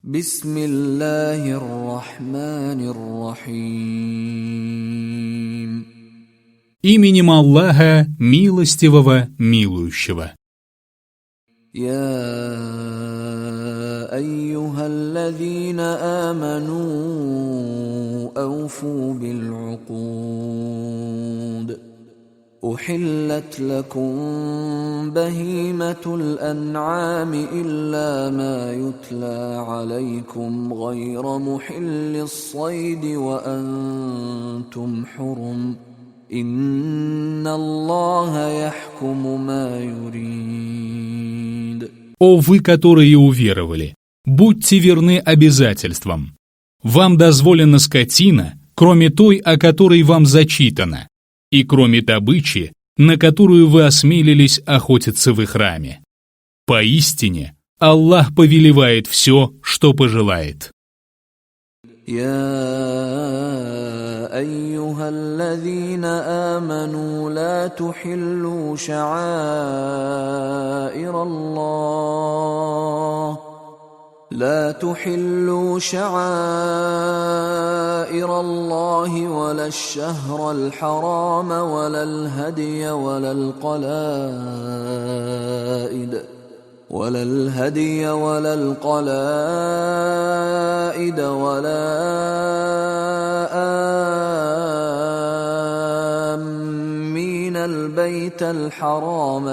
بسم الله الرحمن الرحيم. Именем Аллаха, милостивого, милующего. يا أيها الذين آمنوا أوفوا بالعقود أحلت لكم بهيمة الأنعام إلا ما يتلى عليكم غير محل الصيد وأنتم حرم إن الله يحكم ما يريد. О вы, которые уверовали, будьте верны обязательствам. Вам дозволена скотина, кроме той, о которой вам зачитано, и кроме добычи, на которую вы осмелились охотиться в храме. Поистине, Аллах повелевает все, что пожелает. يا أيها الذين آمنوا لا تحلوا شعائر الله ولا الشهر الحرام ولا الهدي ولا القلائد ولا آمين البيت الحرام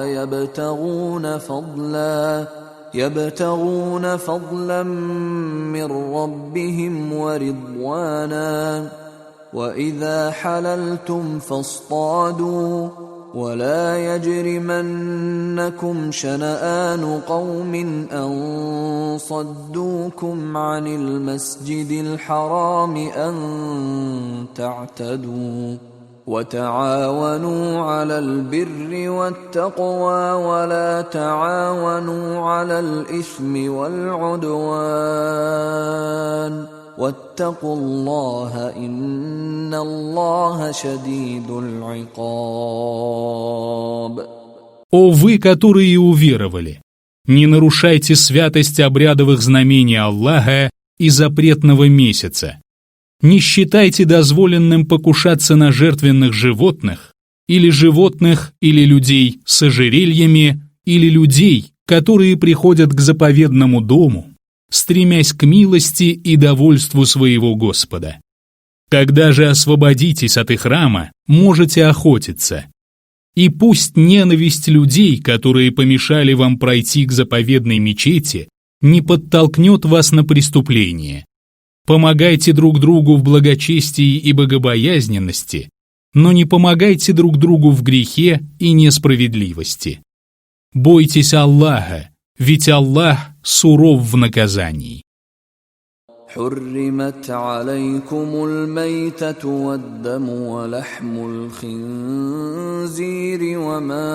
يبتغون فضلا من ربهم ورضوانا وإذا حللتم فاصطادوا ولا يجرمنكم شنآن قوم أن صدوكم عن المسجد الحرام أن تعتدوا وتعاونوا على البر والتقوى ولا تعاونوا على الإثم والعدوان واتقوا الله إن الله شديد العقاب. О вы, которые уверовали, не нарушайте святость обрядовых знамений Аллаха и запретного месяца. Не считайте дозволенным покушаться на жертвенных животных, или людей с ожерельями, или людей, которые приходят к заповедному дому, стремясь к милости и довольству своего Господа. Когда же освободитесь от ихрама, можете охотиться. И пусть ненависть людей, которые помешали вам пройти к заповедной мечети, не подтолкнет вас на преступление. Помогайте друг другу в благочестии и богобоязненности, но не помогайте друг другу в грехе и несправедливости. Бойтесь Аллаха, ведь Аллах суров в наказании. حرمت عليكم الميتة والدم ولحم الخنزير وما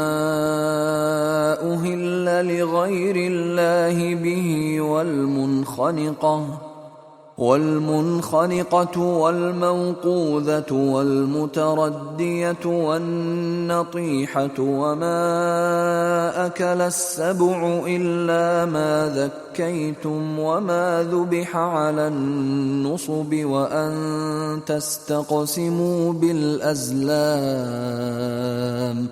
أهل لغير الله به والمنخنقة والموقوذة والمتردية والنطيحة وما أكل السبع إلا ما ذكيتم وما ذبح على النصب وأن تستقسموا بالأزلام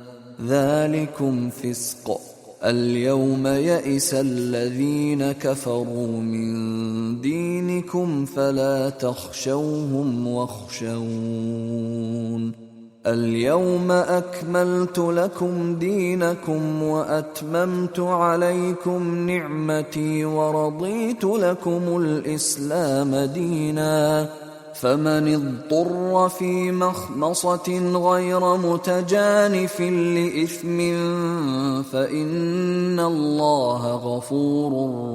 ذلكم فسق. اليوم يئس الذين كفروا من دينكم فلا تخشوهم واخشون اليوم أكملت لكم دينكم وأتممت عليكم نعمتي ورضيت لكم الإسلام دينا فمن اضطر في مخمصة غير متجانف لإثم فإن الله غفور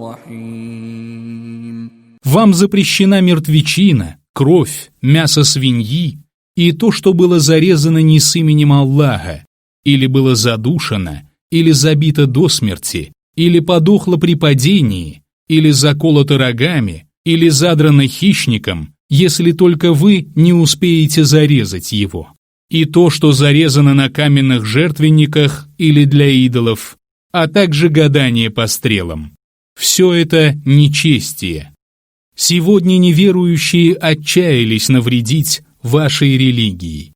رحيم. Вам запрещена мертвечина, кровь, мясо свиньи и то, что было зарезано не с именем Аллаха, или было задушено, или забито до смерти, или подохло при падении, или заколото рогами, или задрано хищником, если только вы не успеете зарезать его. И то, что зарезано на каменных жертвенниках или для идолов, а также гадание по стрелам. Все это нечестие. Сегодня неверующие отчаялись навредить вашей религии.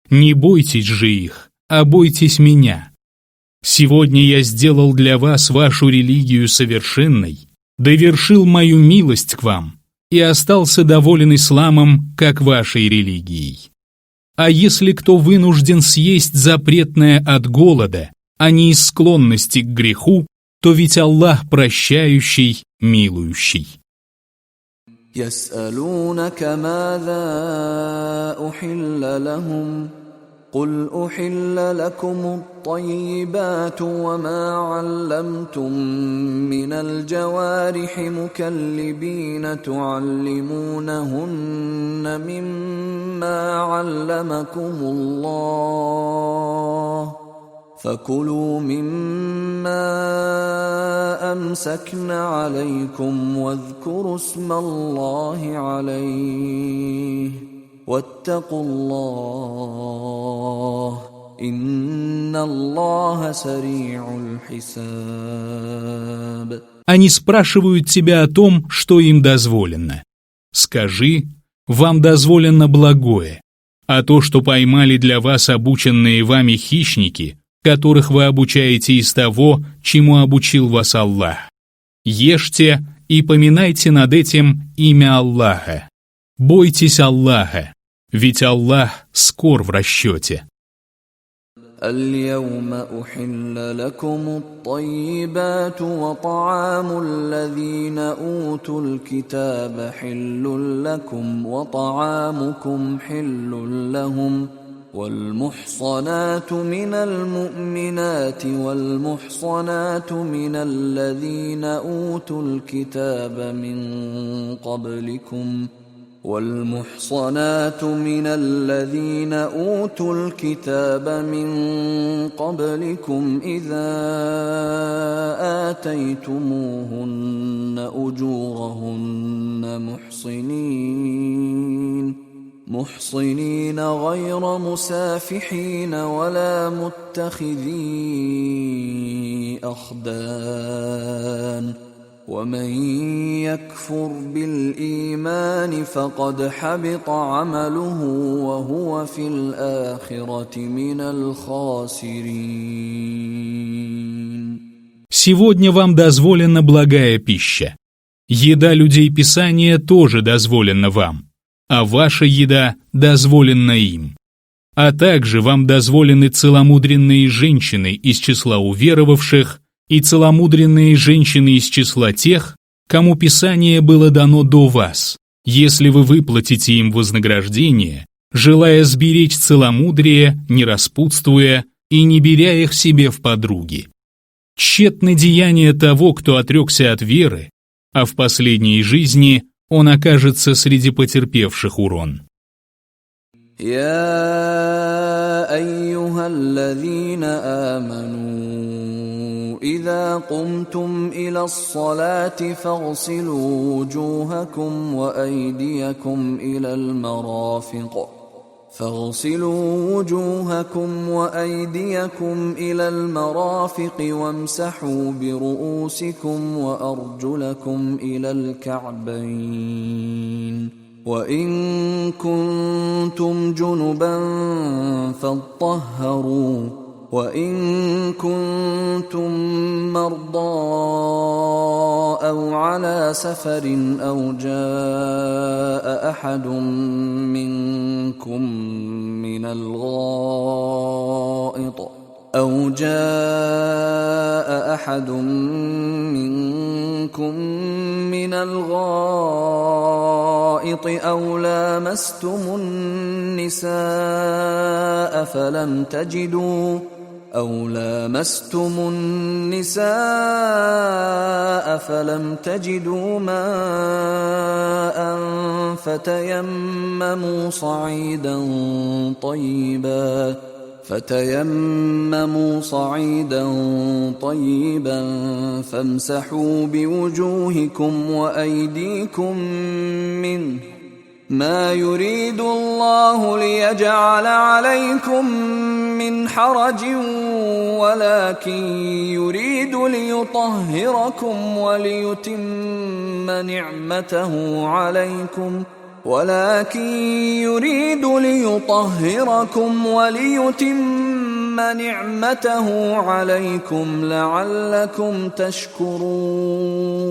Не бойтесь же их, а бойтесь меня. Сегодня я сделал для вас вашу религию совершенной, довершил мою милость к вам и остался доволен исламом, как вашей религией. А если кто вынужден съесть запретное от голода, а не из склонности к греху, то ведь Аллах прощающий, милующий. يسألونك ماذا أحل لهم قل أحل لكم الطيبات وما علمتم من الجوارح مكلبين تعلمونهن مما علمكم الله فكلوا مما أمسكن عليكم واذكروا اسم الله عليه واتقوا الله إن الله سريع الحساب. Они спрашивают тебя о том, что им дозволено. Скажи, вам дозволено благое, а то, что поймали для вас обученные вами хищники, которых вы обучаете из того, чему обучил вас Аллах. Ешьте и поминайте над этим имя Аллаха. Бойтесь Аллаха, ведь Аллах скор в расчете. اليوم أحل لكم الطيبات وطعام الذين أوتوا الكتاب حل لكم وطعامكم حل لهم والمحصنات من المؤمنات والمحصنات من الذين أوتوا الكتاب من قبلكم إذا آتيتموهن أجورهن محصنين غير مسافحين ولا متخذي أخدان ومن يكفر بالإيمان فقد حبط عمله وهو في الآخرة من الخاسرين. Сегодня вам дозволена благая пища. Еда людей Писания тоже дозволена вам, а ваша еда дозволена им. А также вам дозволены целомудренные женщины из числа уверовавших и целомудренные женщины из числа тех, кому Писание было дано до вас, если вы выплатите им вознаграждение, желая сберечь целомудрие, не распутствуя и не беря их себе в подруги. Тщетны деяния того, кто отрекся от веры, а в последней жизни он окажется среди потерпевших урон. يا أيها الذين آمنوا إذا قمتم إلى الصلاة فاغسلوا وجوهكم وأيديكم إلى المرافق وامسحوا برؤوسكم وأرجلكم إلى الكعبين وإن كنتم جنبا فاطهروا وإن كنتم مرضى أو على سفر أو جاء أحد منكم من الغائط أو لامستم النساء فلم تجدوا ماء فتيمموا صعيدا طيبا فامسحوا بوجوهكم وأيديكم منه ما يريد الله ليجعل عليكم من حرج ولكن يريد ليطهركم وليتم نعمته عليكم لعلكم تشكرون.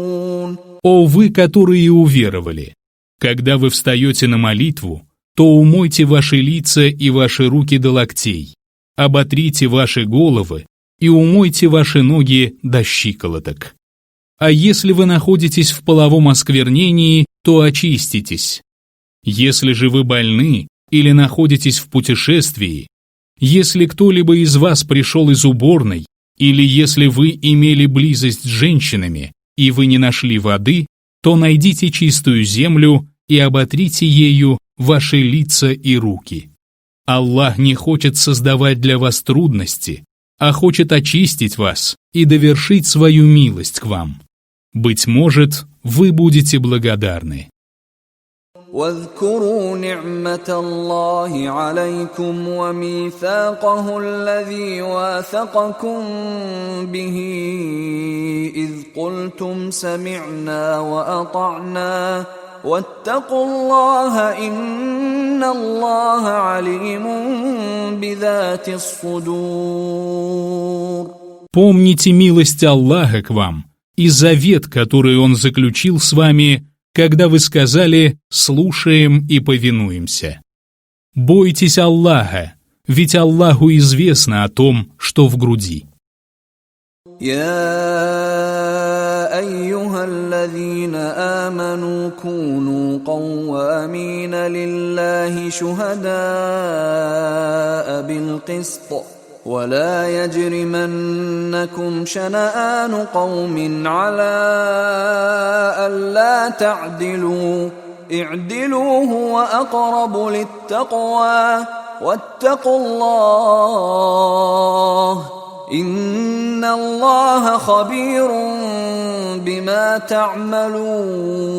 О вы, которые уверовали! Когда вы встаете на молитву, то умойте ваши лица и ваши руки до локтей, оботрите ваши головы и умойте ваши ноги до щиколоток. А если вы находитесь в половом осквернении, то очиститесь. Если же вы больны или находитесь в путешествии, если кто-либо из вас пришел из уборной, или если вы имели близость с женщинами, и вы не нашли воды, то найдите чистую землю и оботрите ею ваши лица и руки. Аллах не хочет создавать для вас трудности, а хочет очистить вас и довершить свою милость к вам. Быть может, вы будете благодарны. واذكروا نعمة الله عليكم وميثاقه الذي واثقكم به إذ قلتم سمعنا وأطعنا واتقوا الله إن الله عليم بذات الصدور. Помните милость Аллаха к вам и завет, который Он заключил с вами, когда вы сказали «слушаем и повинуемся». Бойтесь Аллаха, ведь Аллаху известно о том, что в груди. يا أيها الذين آمنوا كونوا قوامين لله شهداء بالقسط ولا يجرمنكم شنآن قوم على ألا تعدلوا اعدلوا هو أقرب للتقوى واتقوا الله إن الله خبير بما تعملون.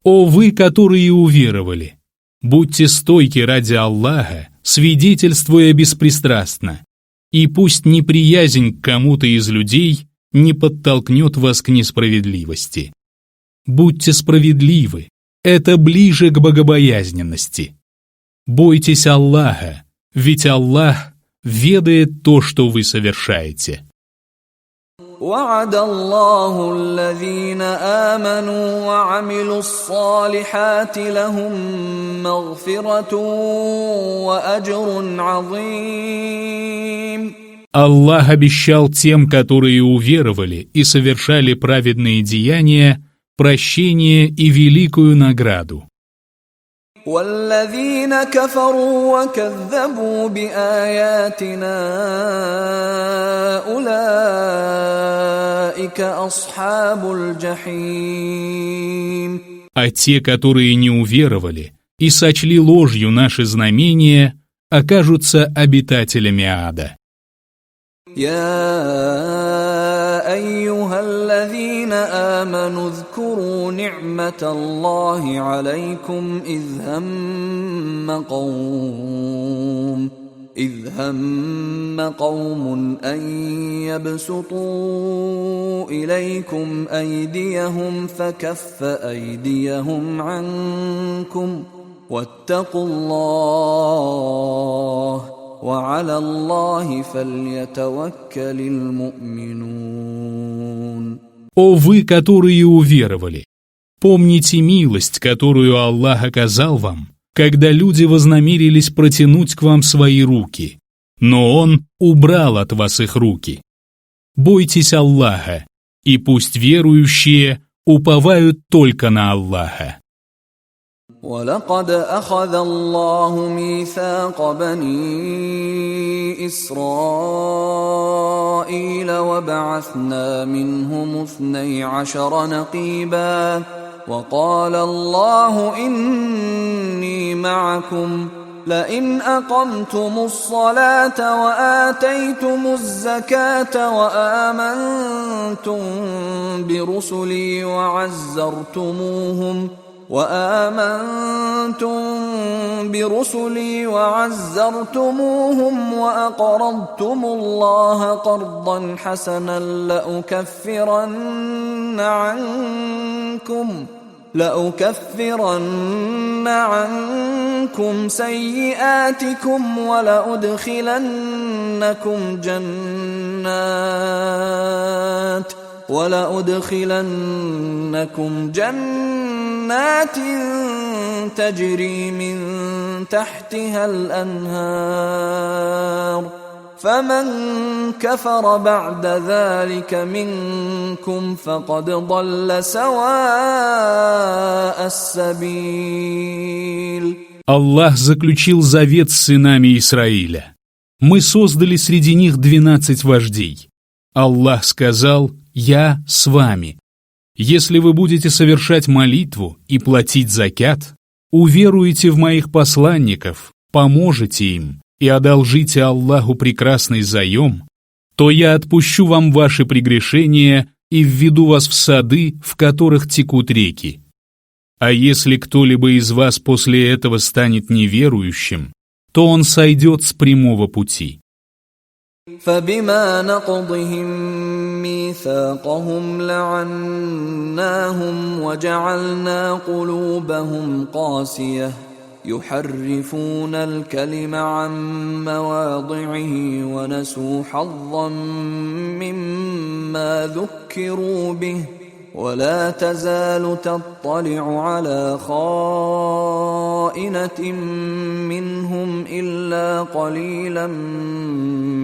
О вы, которые уверовали! Будьте стойки ради Аллаха, свидетельствуя беспристрастно, и пусть неприязнь к кому-то из людей не подтолкнет вас к несправедливости. Будьте справедливы, это ближе к богобоязненности. Бойтесь Аллаха, ведь Аллах ведает то, что вы совершаете. وعد الله الذين آمنوا وعملوا الصالحات لهم مغفرة وأجر عظيم. Аллах обещал тем, которые уверовали и совершали праведные деяния, прощение и великую награду. والذين كفروا وكذبوا بآياتنا أولئك أصحاب الجحيم. А те, которые не уверовали и сочли ложью наши знамения, окажутся обитателями ада. يا أيها الذين آمنوا اذكروا نعمة الله عليكم إذ هم قوم أن يبسطوا إليكم أيديهم فكف أيديهم عنكم واتقوا الله وعلى الله فليتوكل المؤمنون. О вы, которые уверовали! Помните милость, которую Аллах оказал вам, когда люди вознамерились протянуть к вам свои руки, но Он убрал от вас их руки. Бойтесь Аллаха, и пусть верующие уповают только на Аллаха. ولقد أخذ الله ميثاق بني إسرائيل وبعثنا منهم 12 نقيبا وقال الله إني معكم لئن أقمتم الصلاة وآتيتم الزكاة وآمنتم برسلي وآمنتم برسلي وعزرتموهم وأقرضتم الله قرضا حسنا لأكفرن عنكم سيئاتكم ولأدخلنكم جنات تجري من تحتها الأنهار فمن كفر بعد ذلك منكم فقد ضل سواء السبيل. Аллах заключил завет с сынами Исраиля. Мы создали среди них 12 вождей. Аллах сказал: «Я с вами. Если вы будете совершать молитву и платить закят, уверуете в моих посланников, поможете им и одолжите Аллаху прекрасный заем, то я отпущу вам ваши прегрешения и введу вас в сады, в которых текут реки. А если кто-либо из вас после этого станет неверующим, то он сойдет с прямого пути». فبما نقضهم ميثاقهم لعناهم وجعلنا قلوبهم قاسية يحرفون الكلم عن مواضعه ونسوا حظا مما ذكروا به ولا تزال تطلع على خائنة منهم إلا قليلا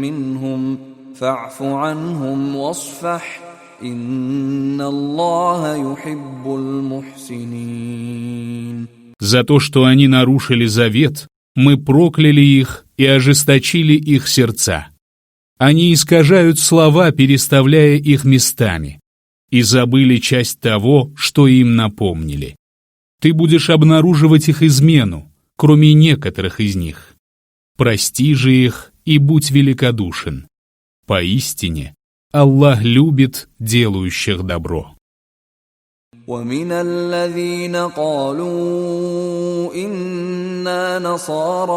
منهم فاعف عنهم واصفح إن الله يحب المحسنين. За то, что они нарушили завет, мы прокляли их и ожесточили их сердца. Они искажают слова, переставляя их местами, и забыли часть того, что им напомнили. Ты будешь обнаруживать их измену, кроме некоторых из них. Прости же их и будь великодушен. Поистине, Аллах любит делающих добро. ومن الذين قالوا إنا نصارى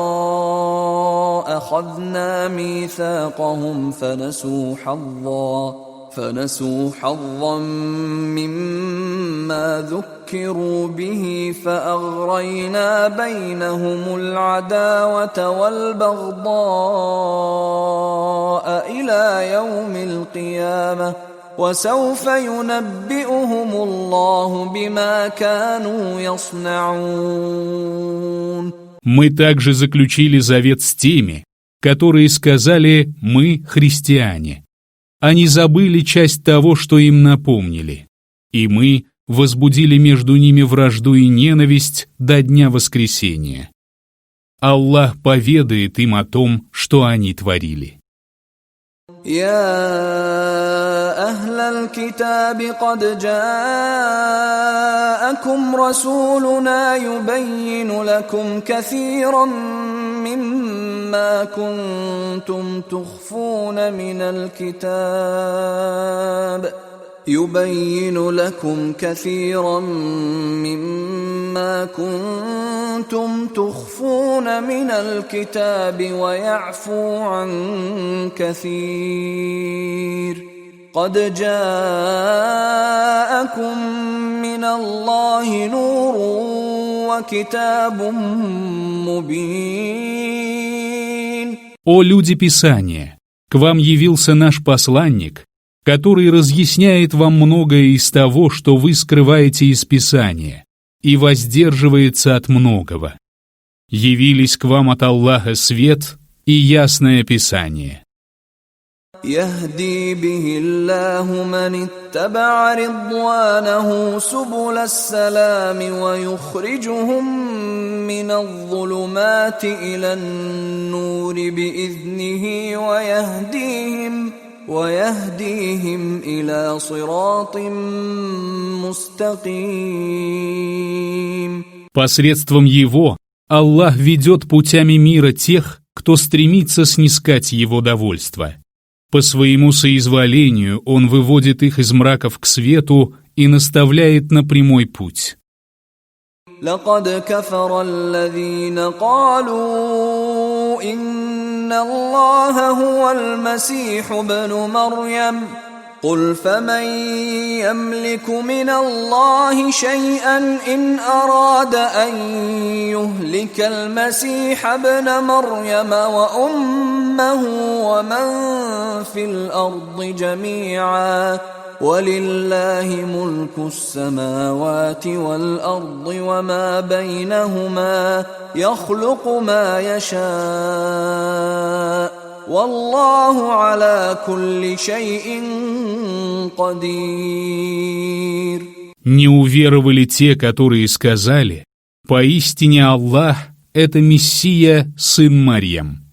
أخذنا ميثاقهم فنسوا حظا مما ذكروا به فأغرينا بينهم العداوة والبغضاء إلى يوم القيامة وسوف ينبئهم الله بما كانوا يصنعون. Мы также заключили завет с теми, которые сказали «мы христиане». Они забыли часть того, что им напомнили, и мы возбудили между ними вражду и ненависть до дня воскресения. Аллах поведает им о том, что они творили. يا أهل الكتاب قد جاءكم رسولنا يبين لكم كثيرا مما كنتم تخفون من الكتاب ويعفو عن كثير قد جاءكم من الله نور وكتاب مبين. О люди Писания! К вам явился наш посланник, который разъясняет вам многое из того, что вы скрываете из Писания, и воздерживается от многого. Явились к вам от Аллаха свет и ясное Писание. يهدي به الله من اتبع رضوانه سبل السلام ويخرجهم من الظلمات إلى النور بإذنه ويهديهم إلى صراط مستقيم. Посредством Его Аллах ведет путями мира тех, кто стремится снискать Его довольство. По своему соизволению Он выводит их из мраков к свету и наставляет на прямой путь. لقد كفر الذين قالوا إن الله هو المسيح ابن مريم قل فمن يملك من الله شيئا إن أراد أن يهلك المسيح ابن مريم وأمه ومن في الأرض جميعا ولله ملك السماوات والأرض وما بينهما يخلق ما يشاء والله على كل شيء قدير. Не уверовали те, которые сказали: «Поистине Аллах — это Мессия, сын Марьям».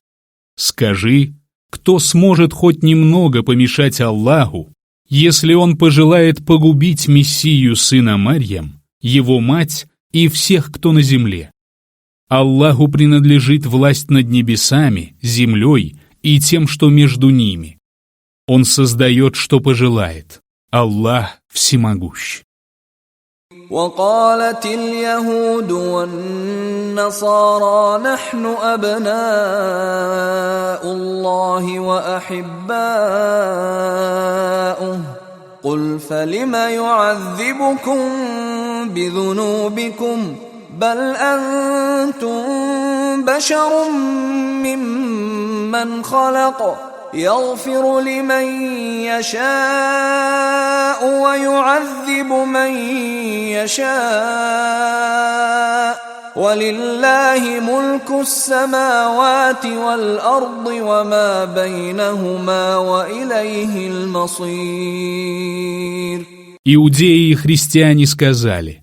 Скажи, кто сможет хоть немного помешать Аллаху, если он пожелает погубить Мессию, сына Марьям, его мать и всех, кто на земле? Аллаху принадлежит власть над небесами, землей и тем, что между ними. Он создает, что пожелает. Аллах всемогущ. وقالت اليهود والنصارى نحن أبناء الله وأحباؤه قل فلم يعذبكم بذنوبكم بل أنتم بشر ممن خلق يغفر لمن يشاء ويعذب من يشاء ولله ملك السماوات والأرض وما بينهما وإليه المصير. Иудеи и христиане сказали: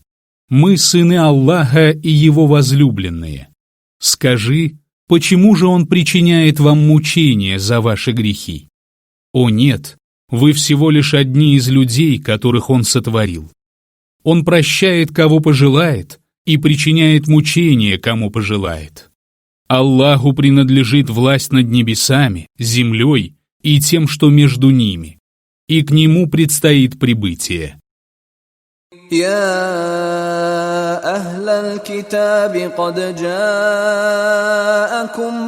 «Мы сыны Аллаха и Его возлюбленные». Скажи, почему же Он причиняет вам мучения за ваши грехи? О нет, вы всего лишь одни из людей, которых Он сотворил. Он прощает, кого пожелает, и причиняет мучения, кому пожелает. Аллаху принадлежит власть над небесами, землей и тем, что между ними, и к Нему предстоит прибытие. أهل الكتاب قد جاءكم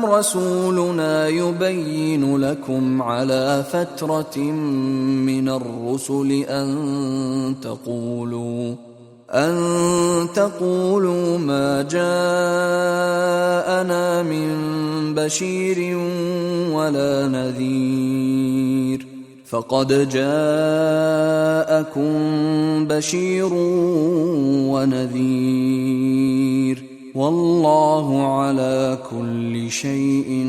رسولنا يبين لكم على فترة من الرسل أن تقولوا ما جاءنا من بشير ولا نذير فقد جاءكم بشير ونذير والله على كل شيء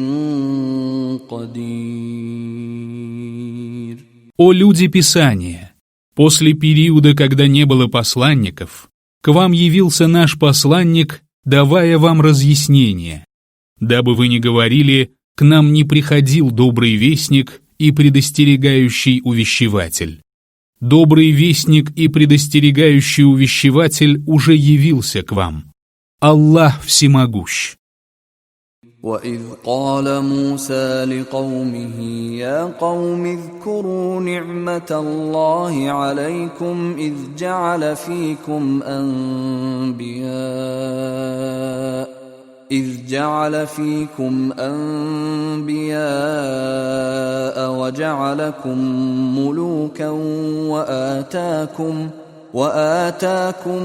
قدير. О люди Писания! После периода, когда не было посланников, к вам явился наш посланник, давая вам разъяснение, дабы вы не говорили: «К нам не приходил добрый вестник и предостерегающий увещеватель». Добрый вестник и предостерегающий увещеватель уже явился к вам. Аллах всемогущ. وَإِذْ قَالَ مُوسَى لِقَوْمِهِ يَا قَوْمِ اذْكُرُوا نِعْمَةَ اللَّهِ عَلَيْكُمْ إِذْ جعل فيكم أنبياء وجعلكم ملوكا وآتاكم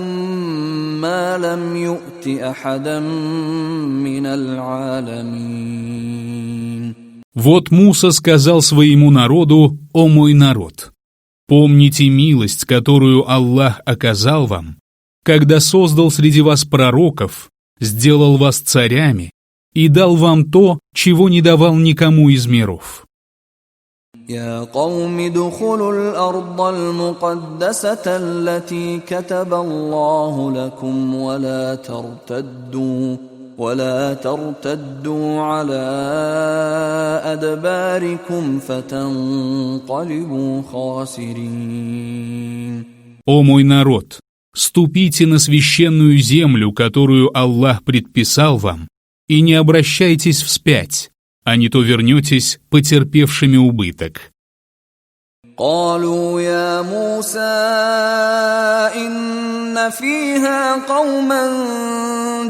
ما لم يؤت أحدا من العالمين. Вот Муса сказал своему народу: «О мой народ, помните милость, которую Аллах оказал вам, когда создал среди вас пророков, сделал вас царями и дал вам то, чего не давал никому из миров». يا قوم ادخلوا الأرض المقدسة التي كتب الله لكم ولا ترتدوا على أدباركم فتنقلبوا خاسرين. О мой народ, ступите на священную землю, которую Аллах предписал вам, и не обращайтесь вспять, а не то вернетесь потерпевшими убыток. قالوا يا موسى إن فيها قوما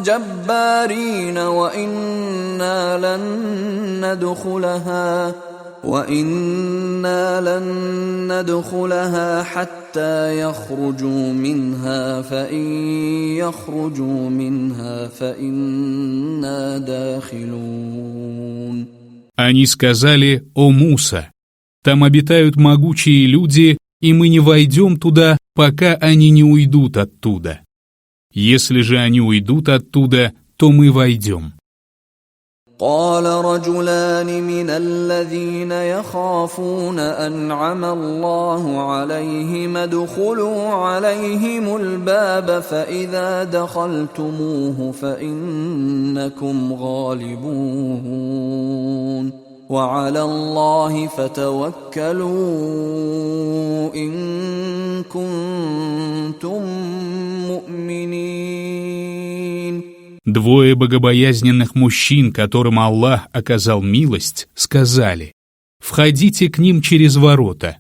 جبارين وإنا لن ندخلها حتى يخرجوا منها فإن يخرجوا منها فإنا داخلون. Они сказали: «О Муса, там обитают могучие люди, и мы не войдем туда, пока они не уйдут оттуда. Если же они уйдут оттуда, то мы войдем». قال رجلان من الذين يخافون أنعم الله عليهم ادخلوا عليهم الباب فإذا دخلتموه فإنكم غالبون وعلى الله فتوكلوا إن كنتم مؤمنين. Двое богобоязненных мужчин, которым Аллах оказал милость, сказали: «Входите к ним через ворота.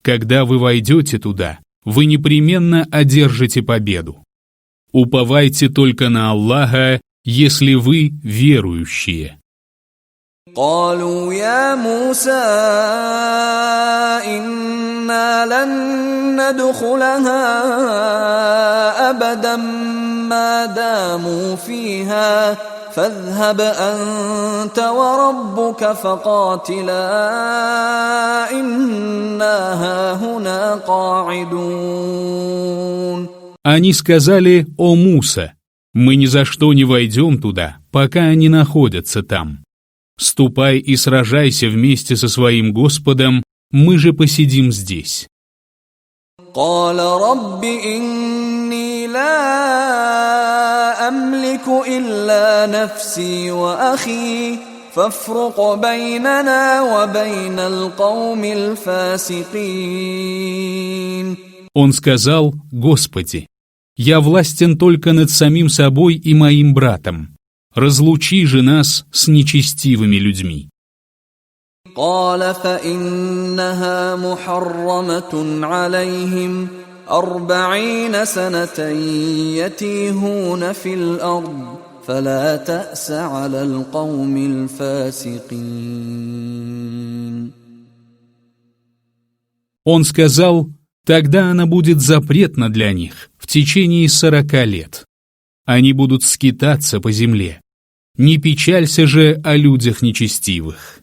Когда вы войдете туда, вы непременно одержите победу. Уповайте только на Аллаха, если вы верующие». قالوا يا موسى إنا لن ندخلها أبدا ما داموا فيها فاذهب أنت وربك فقاتلا إنا هاهنا قاعدون. Они сказали: «О Муса, мы ни за что не войдем туда, пока они находятся там. Ступай и сражайся вместе со своим Господом, мы же посидим здесь». قال رب إني لا أملك إلا نفسي وأخي فافرق بيننا وبين القوم الفاسقين. Он сказал: «Господи, я властен только над самим собой и моим братом. Разлучи же нас с нечестивыми людьми». قال فإنها محرمة عليهم 40 سنة يتيهون في الأرض فلا تأس على القوم الفاسقين. Он сказал: «Тогда она будет запретна для них в течение 40 лет. Они будут скитаться по земле. Не печалься же о людях нечестивых».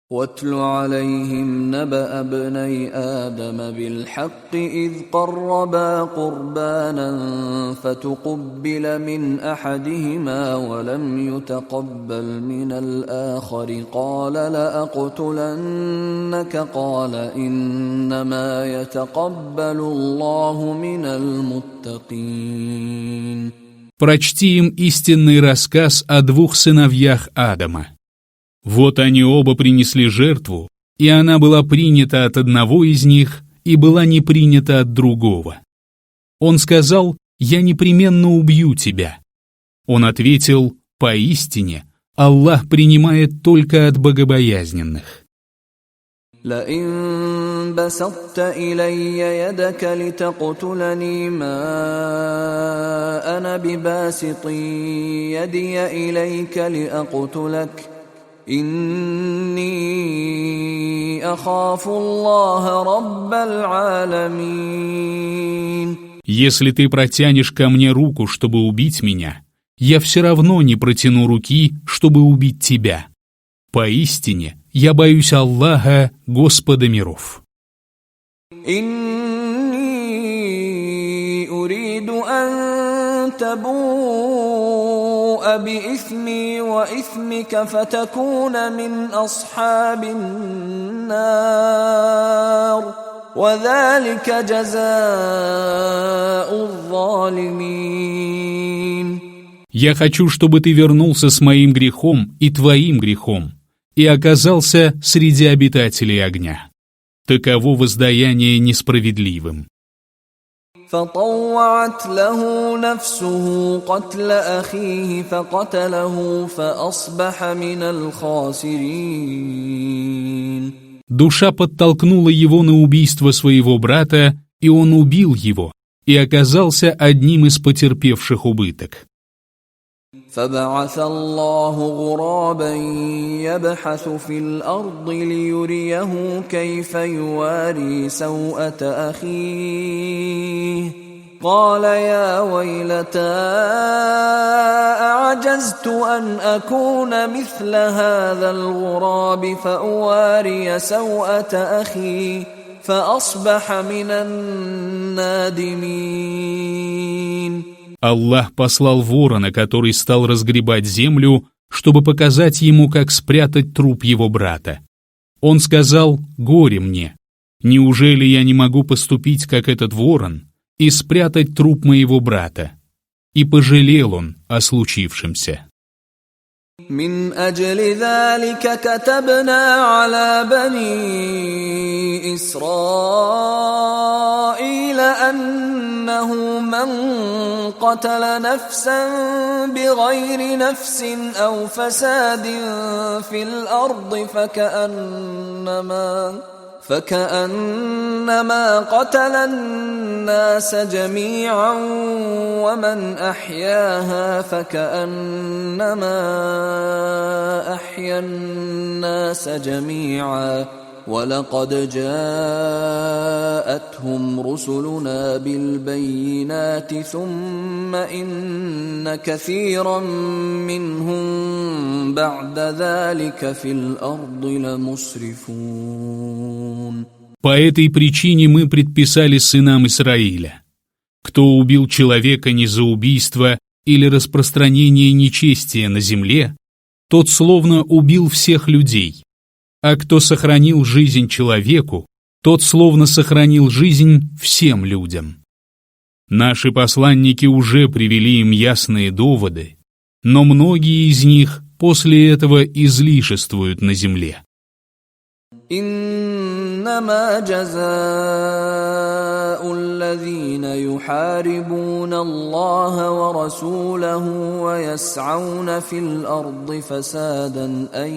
واتل عليهم نبأ ابني آدم بالحق إذ قربا قربانا فتقبل من أحدهما ولم يتقبل من الآخر قال لأقتلنك قال إنما يتقبل الله من المتقين. Прочти им истинный рассказ о двух сыновьях Адама. Вот они оба принесли жертву, и она была принята от одного из них и была не принята от другого. Он сказал: «Я непременно убью тебя». Он ответил: «Поистине, Аллах принимает только от богобоязненных». لئن بسطت إلي يدك لتقتلني ما أنا بباسط يدي إليك لأقتلك إني أخاف الله رب العالمين. Если ты протянешь ко мне руку, чтобы убить меня, я все равно не протяну руки, чтобы убить тебя. Поистине, я боюсь Аллаха, Господа миров. إني أريد أن تبوء بإثمي وإثمك فتكون من أصحاب النار وذلك جزاء الظالمين. Я хочу, чтобы ты вернулся с моим грехом и твоим грехом и оказался среди обитателей огня. Таково воздаяние несправедливым. فطوعت له نفسه قتل أخيه فقتله فأصبح من الخاسرين. Душа подтолкнула его на убийство своего брата, и он убил его, и оказался одним из потерпевших убыток. فبعث الله غرابا يبحث في الأرض ليريه كيف يواري سوءة أخيه قال يا ويلتى أعجزت أن أكون مثل هذا الغراب فأواري سوءة أخي فأصبح من النادمين. Аллах послал ворона, который стал разгребать землю, чтобы показать ему, как спрятать труп его брата. Он сказал: «Горе мне! Неужели я не могу поступить, как этот ворон, и спрятать труп моего брата?» И пожалел он о случившемся. من أجل ذلك كتبنا على بني إسرائيل أنه من قتل نفسا بغير نفس أو فساد في الأرض فكأنما قتل الناس جميعا ومن أحياها فكأنما أحيا الناس جميعا ولقد جاءتهم رسلنا بالبينات ثم إن كثيرا منهم بعد ذلك في الأرض لمسرفون. По этой причине мы предписали сынам Исраиля: кто убил человека не за убийство или распространение нечестия на земле, тот словно убил всех людей, а кто сохранил жизнь человеку, тот словно сохранил жизнь всем людям. Наши посланники уже привели им ясные доводы, но многие из них после этого излишествуют на земле. إنما جزاء الذين يحاربون الله ورسوله ويسعون في الأرض فسادا أن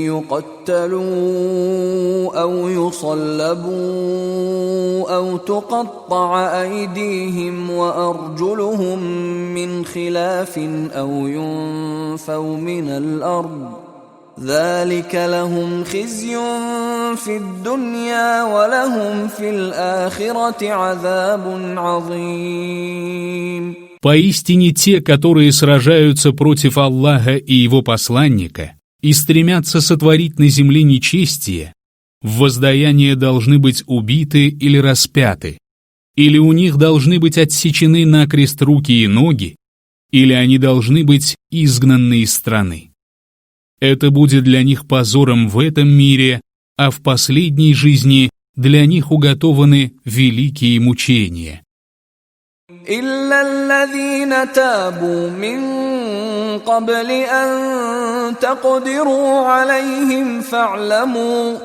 يقتلوا أو يصلبوا أو تقطع أيديهم وأرجلهم من خلاف أو ينفوا من الأرض ذلك لهم خزي في الدنيا ولهم في الآخرة عذاب عظيم. Поистине те, которые сражаются против Аллаха и Его посланника и стремятся сотворить на земле нечестие, в воздаяние должны быть убиты или распяты, или у них должны быть отсечены накрест руки и ноги, или они должны быть изгнаны из страны. Это будет для них позором в этом мире, а в последней жизни для них уготованы великие мучения. إلا الذين تابوا من قبل أن تقدروا عليهم فاعلموا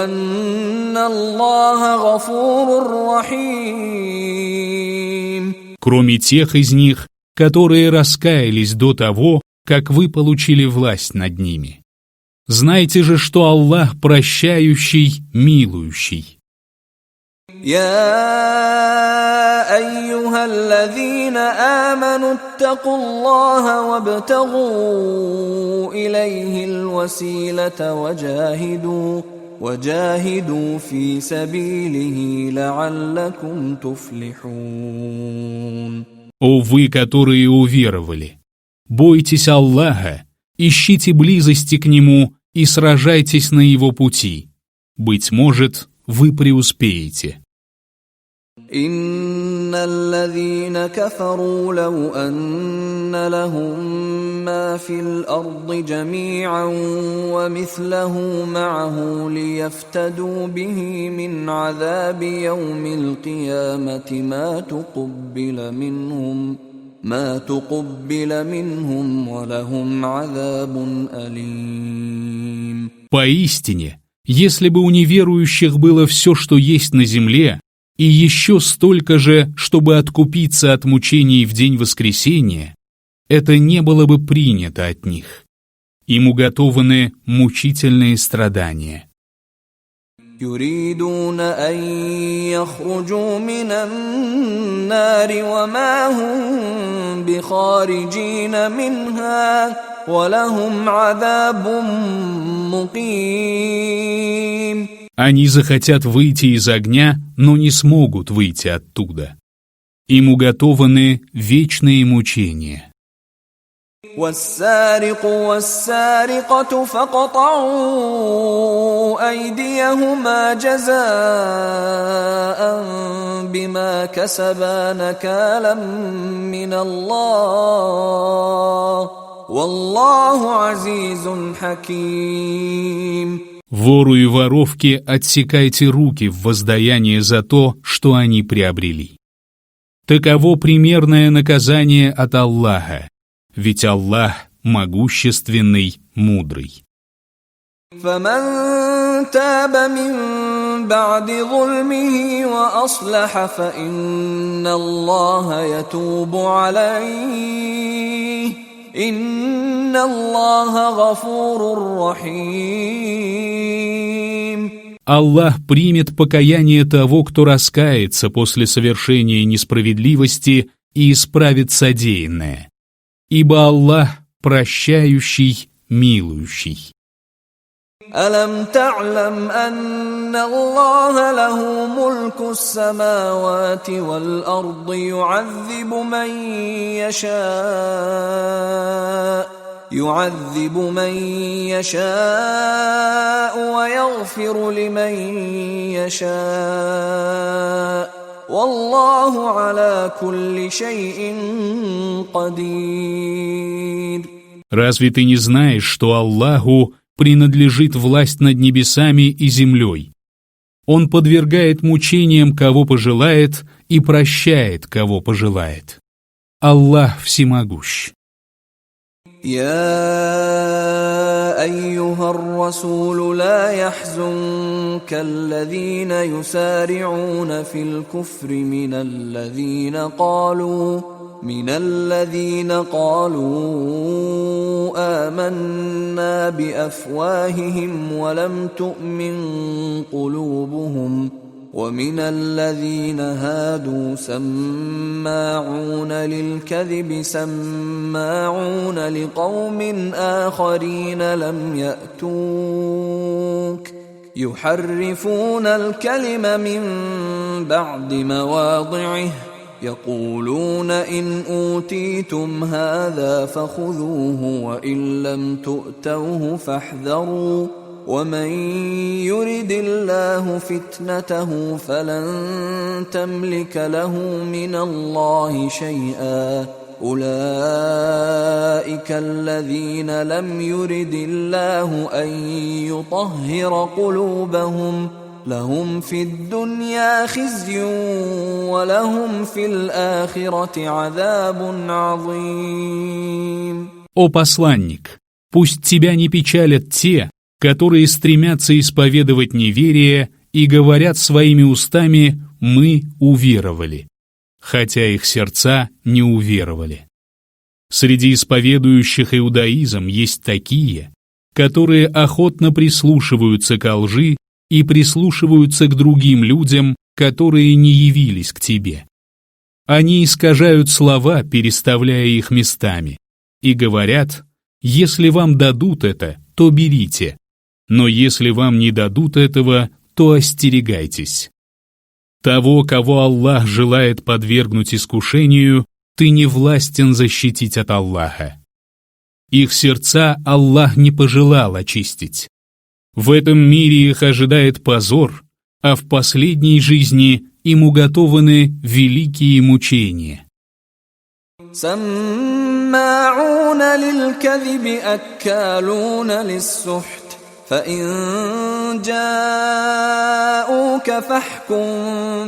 أن الله غفور رحيم. Кроме тех из них, которые раскаялись до того, как вы получили власть над ними. Знайте же, что Аллах прощающий, милующий. يا أيها الذين آمنوا اتقوا الله وابتغوا إليه الوسيلة وجاهدوا في سبيله لعلكم تفلحون. О вы, которые уверовали! Бойтесь Аллаха, ищите близости к Нему и сражайтесь на Его пути. Быть может, вы преуспеете. إن الذين كفروا لو أن لهم ما في الأرض جميعا ومثله معه ليفتدوا به من عذاب يوم القيامة ما تقبل منهم ولهم عذاب أليم. Поистине, Если бы у неверующих было все, что есть на земле, и еще столько же, чтобы откупиться от мучений в день воскресения, это не было бы принято от них. Им уготованы мучительные страдания. يريدون أن يخرجوا من النار وما هم بخارجين منها ولهم عذاب مقيم. Они захотят выйти из огня, но не смогут выйти оттуда. Им уготованы вечные мучения. والسارق والسارقة فاقطعوا أيديهما جزاء بما كسبا نكالا من الله والله عزيز حكيم. Вору и воровке отсекайте руки в воздаяние за то, что они приобрели. Таково примерное наказание от Аллаха, ведь Аллах могущественный, мудрый. فمن تاب من بعد ظلمه وأصلح فإن الله يتوب عليه إن الله غفور رحيم. Аллах примет покаяние того, кто раскается после совершения несправедливости и исправит содеянное. Ибо Аллах прощающий, милующий. ألم تعلم أن الله له ملك السماوات والأرض يعذب من يشاء ويغفر لمن يشاء والله على كل شيء قدير. Разве ты не знаешь, что Аллаху принадлежит власть над небесами и землей? Он подвергает мучениям, кого пожелает, и прощает, кого пожелает. Аллах всемогущ. يا أيها الرسول لا يحزنك الذين يسارعون في الكفر من الذين قالوا آمنا بأفواههم ولم تؤمن قلوبهم ومن الذين هادوا سماعون للكذب سماعون لقوم آخرين لم يأتوك يحرفون الكلم من بعد مواضعه يقولون إن أوتيتم هذا فخذوه وإن لم تؤتوه فاحذروا ومن يرد الله فتنته فلن تملك له من الله شيئا أولئك الذين لم يرد الله أن يطهر قلوبهم لهم في الدنيا خزي ولهم في الآخرة عذاب عظيم. О посланник, пусть тебя не печалят те, которые стремятся исповедовать неверие и говорят своими устами «мы уверовали», хотя их сердца не уверовали. Среди исповедующих иудаизм есть такие, которые охотно прислушиваются ко лжи и прислушиваются к другим людям, которые не явились к тебе. Они искажают слова, переставляя их местами, и говорят: «Если вам дадут это, то берите, но если вам не дадут этого, то остерегайтесь». Того, кого Аллах желает подвергнуть искушению, ты не властен защитить от Аллаха. Их сердца Аллах не пожелал очистить. В этом мире их ожидает позор, а в последней жизни им уготованы великие мучения. سماعون للكذب أكالون للسحت فإن جاءوك فاحكم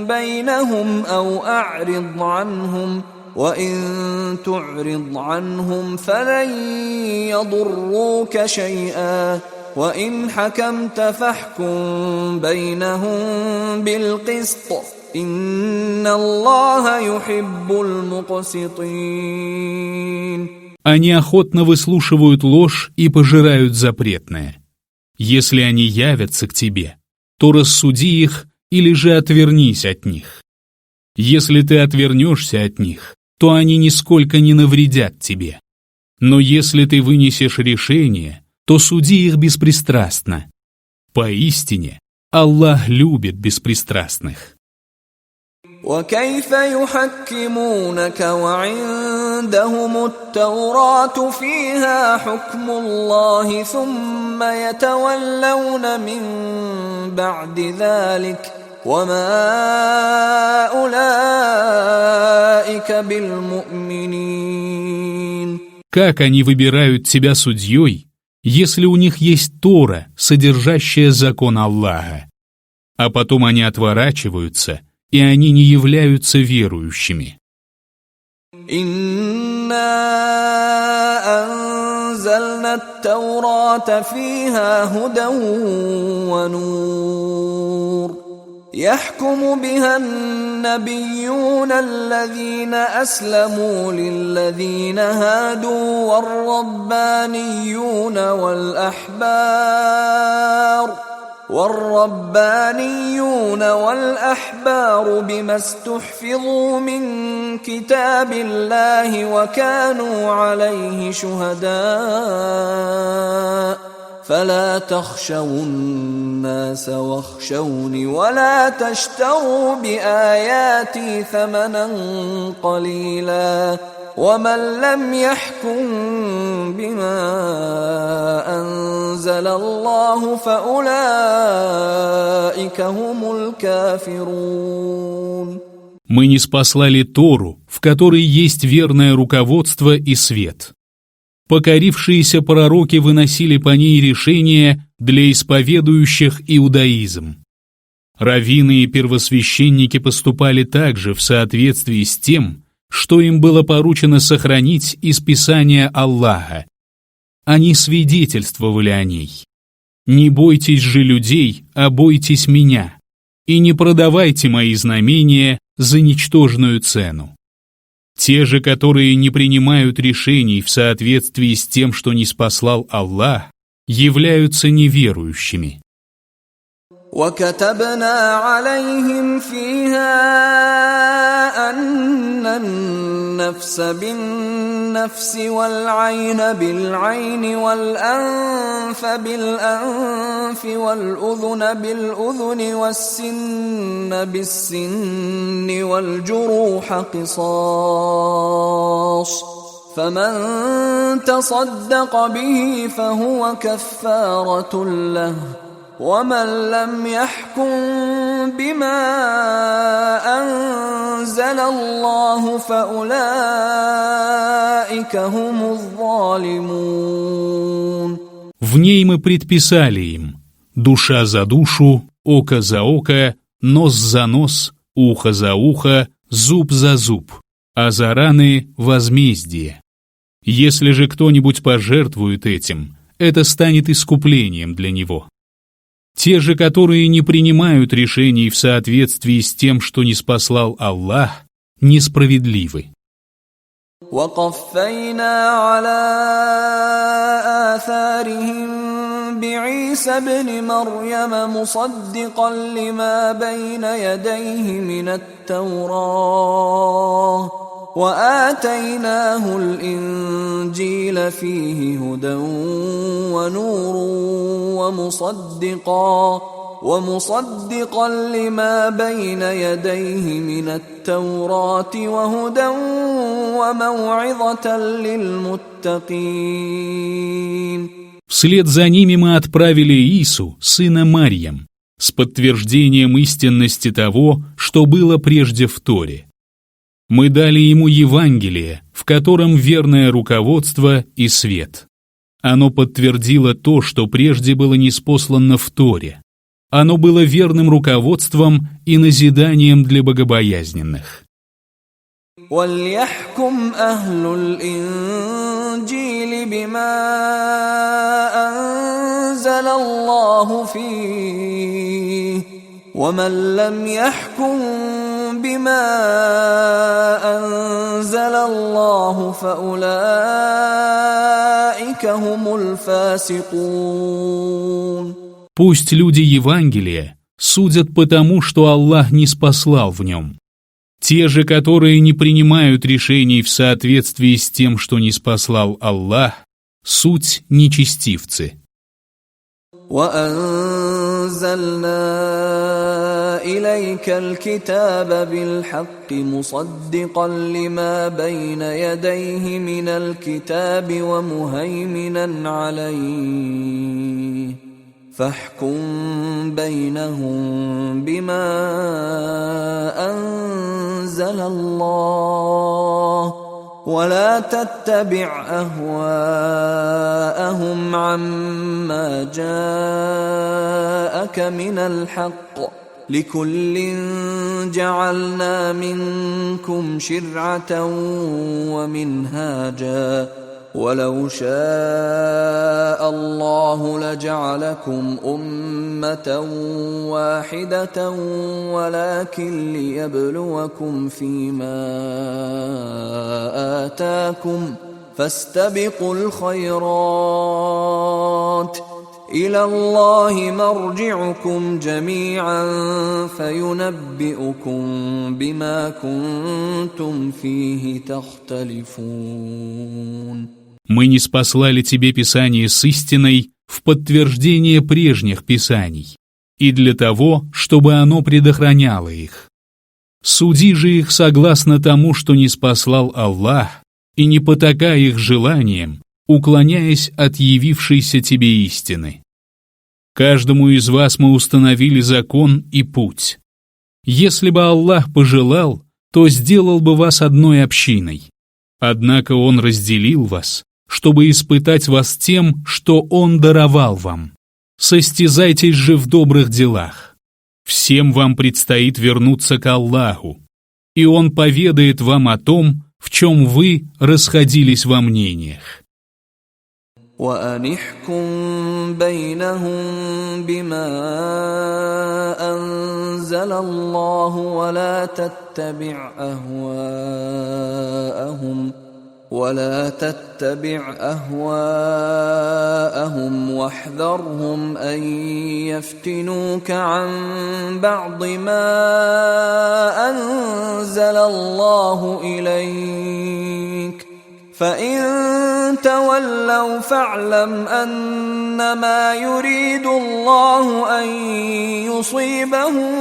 بينهم أو أعرض عنهم وإن تعرض عنهم فلن يضروك شيئا وإن حكمت فاحكم بينهم بالقسط إن الله يحب المقسطين. Они охотно выслушивают ложь и пожирают запретное. Если они явятся к тебе, то рассуди их или же отвернись от них. Если ты отвернешься от них, то они нисколько не навредят тебе. Но если ты вынесешь решение, то суди их беспристрастно. Поистине, Аллах любит беспристрастных. وكيف يحكمونك وعندهم التوراة فيها حكم الله ثم يتولون من بعد ذلك وما أولئك بالمؤمنين. Как они выбирают тебя судьей, если у них есть Тора, содержащая закон Аллаха, а потом они отворачиваются, и они не являются верующими? إنا أنزلنا التوراة فيها هدى ونور يحكم بها النبيون الذين أسلموا للذين هادوا والربانيون بما استحفظوا من كتاب الله وكانوا عليه شهداء فلا تخشوا الناس واخشوني ولا تشتروا بآياتي ثمنا قليلا ومن لم يحكم بما أنزل الله فأولئك هم الكافرون. Мы ниспослали Тору, в которой есть верное руководство и свет. Покорившиеся пророки выносили по ней решения для исповедующих иудаизм. Раввины и первосвященники поступали также в соответствии с тем, что им было поручено сохранить из Писания Аллаха. Они свидетельствовали о ней. «Не бойтесь же людей, а бойтесь меня, и не продавайте мои знамения за ничтожную цену». Те же, которые не принимают решений в соответствии с тем, что ниспослал Аллах, являются неверующими. وكتبنا عليهم فيها أن النفس بالنفس والعين بالعين والأنف بالأنف والأذن بالأذن والسن بالسن والجروح قصاص فمن تصدق به فهو كفارة له ومن لم يحكم بما أنزل الله فأولئك هم الظالمون. В ней мы предписали им: душа за душу, око за око, нос за нос, ухо за ухо, зуб за зуб, а за раны возмездие. Если же кто-нибудь пожертвует этим, это станет искуплением для него. Те же, которые не принимают решений в соответствии с тем, что ниспослал Аллах, несправедливы. وقفينا على آثارهم بعيسى ابن مريم مصدقا لما بين يديه من التوراة وآتيناه الإنجيل فيه هدى ونور ومصدقا لما بين يديه من التوراة وهدى وموعظة للمتقين. Вслед за ними мы отправили Иису, сына Марьям, с подтверждением истинности того, что было прежде в Торе. Мы дали ему Евангелие, в котором верное руководство и свет. Оно подтвердило то, что прежде было ниспослано в Торе. Оно было верным руководством и назиданием для богобоязненных. وَلْيَحْكُمْ أَهْلُ الْإِنْجِيلِ بِمَا أنزل الله فيه ومن لم يحكم بما أنزل الله فأولئك هم الفاسقون. Пусть люди Евангелия судят по тому, что Аллах не спаслал в нем. Те же, которые не принимают решений в соответствии с тем, что не спаслал Аллах, суть нечестивцы. وأنزلنا إليك الكتاب بالحق مصدقا لما بين يديه من الكتاب ومهيمنا عليه فاحكم بينهم بما أنزل الله ولا تتبع أهواءهم عما جاءك من الحق لكل جعلنا منكم شرعة ومنهاجا ولو شاء الله لجعلكم أمة واحدة ولكن ليبلوكم فيما آتاكم فاستبقوا الخيرات إلى الله مرجعكم جميعا فينبئكم بما كنتم فيه تختلفون. Мы ниспослали тебе Писание с истиной в подтверждение прежних Писаний, и для того, чтобы оно предохраняло их. Суди же их согласно тому, что ниспослал Аллах, и не потакай их желаниям, уклоняясь от явившейся тебе истины. Каждому из вас мы установили закон и путь. Если бы Аллах пожелал, то сделал бы вас одной общиной. Однако Он разделил вас, чтобы испытать вас тем, что Он даровал вам. Состязайтесь же в добрых делах. Всем вам предстоит вернуться к Аллаху, и Он поведает вам о том, в чем вы расходились во мнениях. وأنحكم بينهم بما أنزل الله ولا تتبع أهواءهم واحذرهم أن يفتنوك عن بعض ما أنزل الله إليك فإن تولوا فاعلم أنما يريد الله أن يصيبهم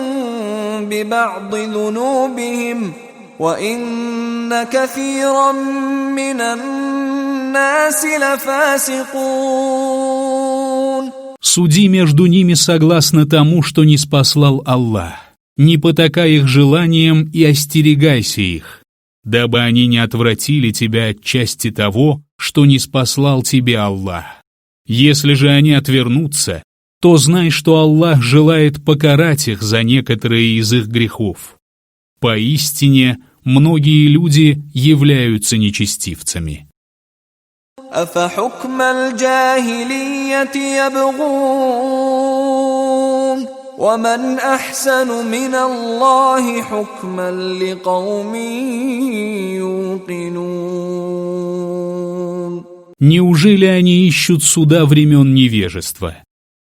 ببعض ذنوبهم وإن كثيرا من الناس لفاسقون. Суди между ними согласно тому, что ниспослал Аллах. Не потакай их желаниям и остерегайся их, дабы они не отвратили тебя от части того, что ниспослал тебе Аллах. Если же они отвернутся, то знай, что Аллах желает покарать их за некоторые из их грехов. Поистине, многие люди являются нечестивцами. أفحكم الجاهلية يبغون ومن أحسن من الله حكما لقوم يوقنون. Неужели они ищут суда времен невежества?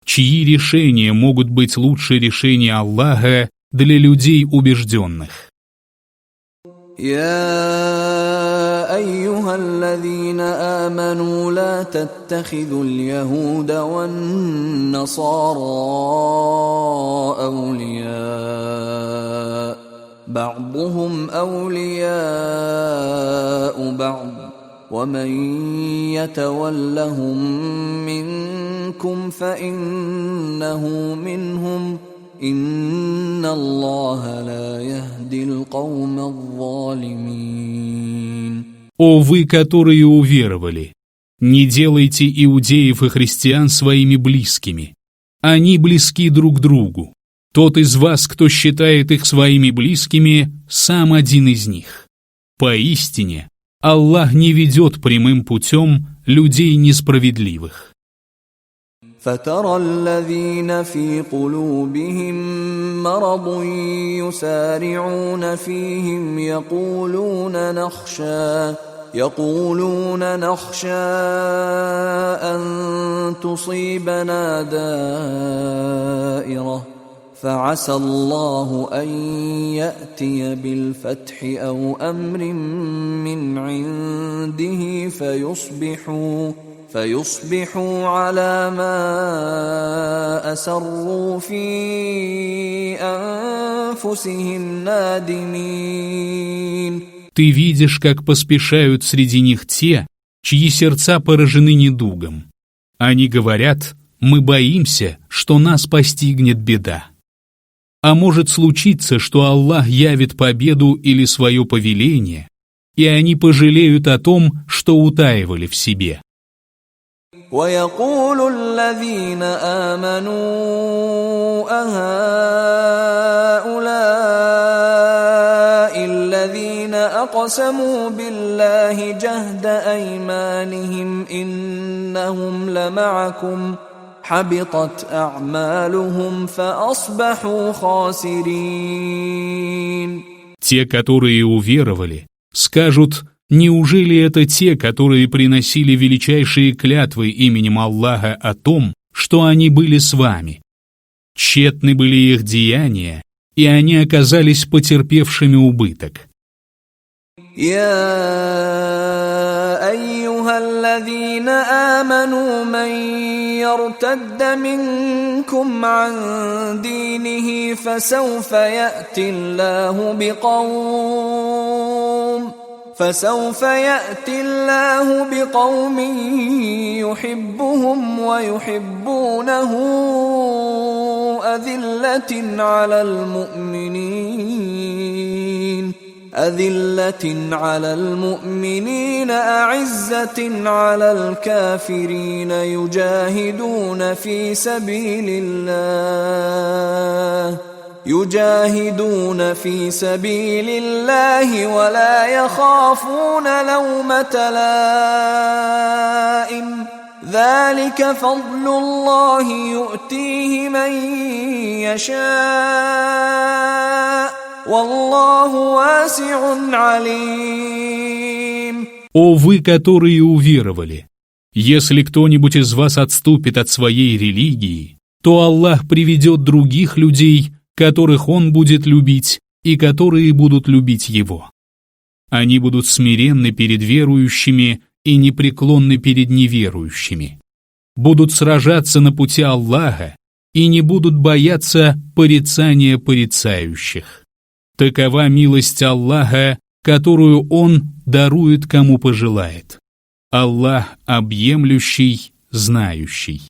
Чьи решения могут быть лучше решения Аллаха для людей убежденных? يا أيها الذين آمنوا لا تتخذوا اليهود والنصارى أولياء بعضهم أولياء بعض ومن يتولهم منكم فإنه منهم إن الله لا يهدي القوم الظالمين. О вы, которые уверовали, не делайте иудеев и христиан своими близкими. Они близки друг другу. Тот из вас, кто считает их своими близкими, сам один из них. Поистине, Аллах не ведет прямым путем людей несправедливых. فترى الذين في قلوبهم مرض يسارعون فيهم يقولون نخشى أن تصيبنا دائرة فعسى الله أن يأتي بالفتح أو أمر من عنده فيصبحوا على ما أسروا في أنفسهم نادمين. Ты видишь, как поспешают среди них те, чьи сердца поражены недугом. Они говорят: мы боимся, что нас постигнет беда. А может случиться, что Аллах явит победу или свое повеление, и они пожалеют о том, что утаивали в себе. ويقول الذين آمنوا أهؤلاء الذين أقسموا بالله جهد أيمانهم إنهم لمعكم حبطت أعمالهم فأصبحوا خاسرين. Те, которые уверовали, скажут: неужели это те, которые приносили величайшие клятвы именем Аллаха о том, что они были с вами? Тщетны были их деяния, и они оказались потерпевшими убыток. يا أيها الذين آمنوا من يرتد منكم عن دينه فسوف يأتي الله بقوم يحبهم ويحبونه أذلة على المؤمنين أعزة على الكافرين يجاهدون في سبيل الله ولا يخافون لومة لائم ذلك فضل الله يؤتيه من يشاء والله واسع عليم. О вы, которые уверовали! Если кто-нибудь из вас отступит от своей религии, то Аллах приведет других людей, которых Он будет любить и которые будут любить Его. Они будут смиренны перед верующими и непреклонны перед неверующими, будут сражаться на пути Аллаха и не будут бояться порицания порицающих. Такова милость Аллаха, которую Он дарует кому пожелает. Аллах объемлющий, знающий.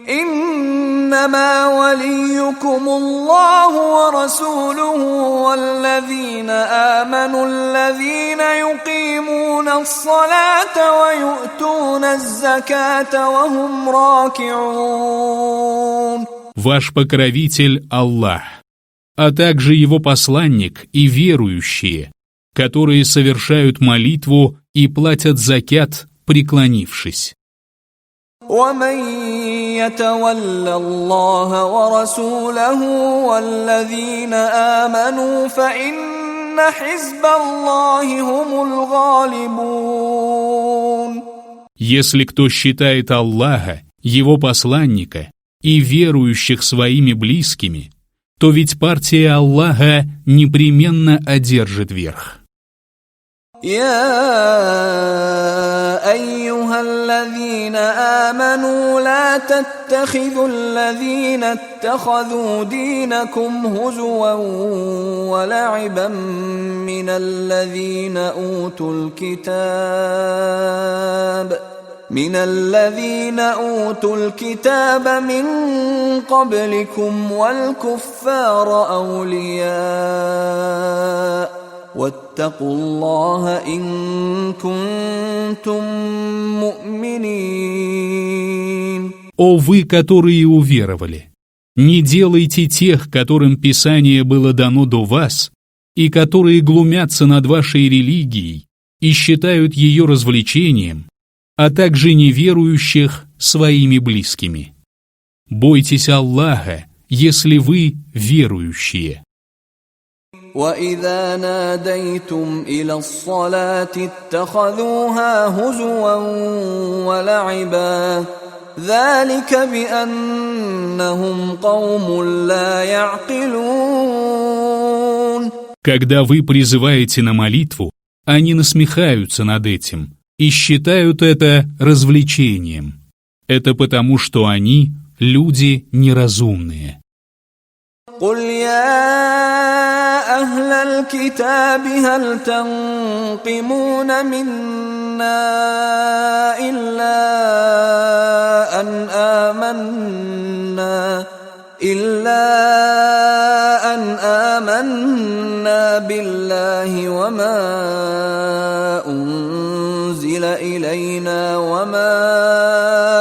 إنما وليكم الله ورسوله والذين آمنوا الذين يقيمون الصلاة ويؤتون الزكاة وهم راكعون. Ваш покровитель Аллах, а также Его посланник и верующие, которые совершают молитву и платят закят, преклонившись. ومن يتول الله ورسوله والذين آمنوا فإن حزب الله هم الغالبون. Если кто считает Аллаха, Его посланника и верующих своими близкими, то ведь партия Аллаха непременно одержит верх. يا أيها الذين آمنوا لا تتخذوا الذين اتخذوا دينكم هزوا ولعبا من الذين أوتوا الكتاب من قبلكم والكفار أولياء واتقوا الله إن كنتم مؤمنين. О вы, которые уверовали! Не делайте тех, которым Писание было дано до вас, и которые глумятся над вашей религией и считают ее развлечением, а также неверующих своими близкими. Бойтесь Аллаха, если вы верующие. وَإِذَا نَادَيْتُمْ إِلَى الصَّلَاةِ اتَّخَذُوهَا هُزُوًا وَلَعِبًا ذَلِكَ بِأَنَّهُمْ قَوْمٌ لَا يَعْقِلُونَ. Когда вы призываете на молитву, они насмехаются над этим и считают это развлечением. Это потому, что они люди неразумные. قُلْ يَا أَهْلَ الْكِتَابِ هَلْ تَنقِمُونَ مِنَّا إِلَّا أَنْ آمَنَّا بِاللَّهِ وَمَا أُنْزِلَ إِلَيْنَا وَمَا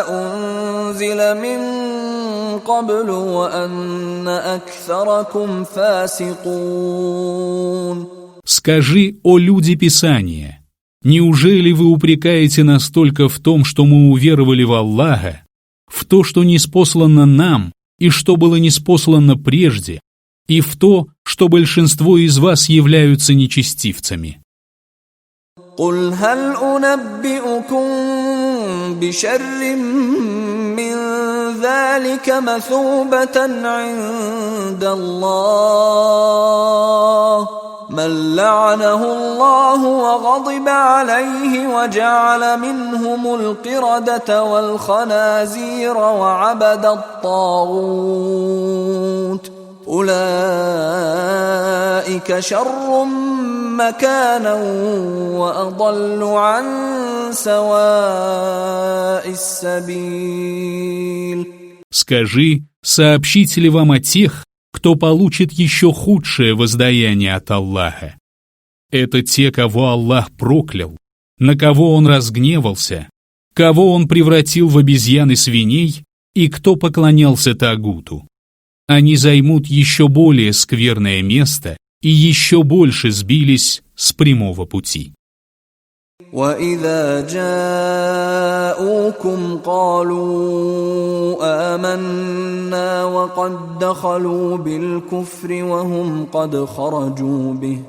أُنْزِلَ مِنْ قبل وأن أكثركم فاسقون. Скажи, о люди Писания, неужели вы упрекаете нас только в том, что мы уверовали в Аллаха, в то, что ниспослано нам и что было ниспослано прежде, и в то, что большинство из вас являются нечестивцами? قل هل أنبئكم بشر من ذلك مثوبة عند الله من لعنه الله وغضب عليه وجعل منهم القردة والخنازير وعبد الطاغوت أولئك شر مكانا وأضل عن سواء السبيل. Скажи, сообщите ли вам о тех, кто получит еще худшее воздаяние от Аллаха? Это те, кого Аллах проклял, на кого Он разгневался, кого Он превратил в обезьян и свиней, и кто поклонялся тагуту. Они займут еще более скверное место и еще больше сбились с прямого пути. وَإِذَا جَاءُوكُمْ قَالُوا آمَنَّا وَقَدْ دَخَلُوا بِالْكُفْرِ وَهُمْ قَدْ خَرَجُوا بِهِ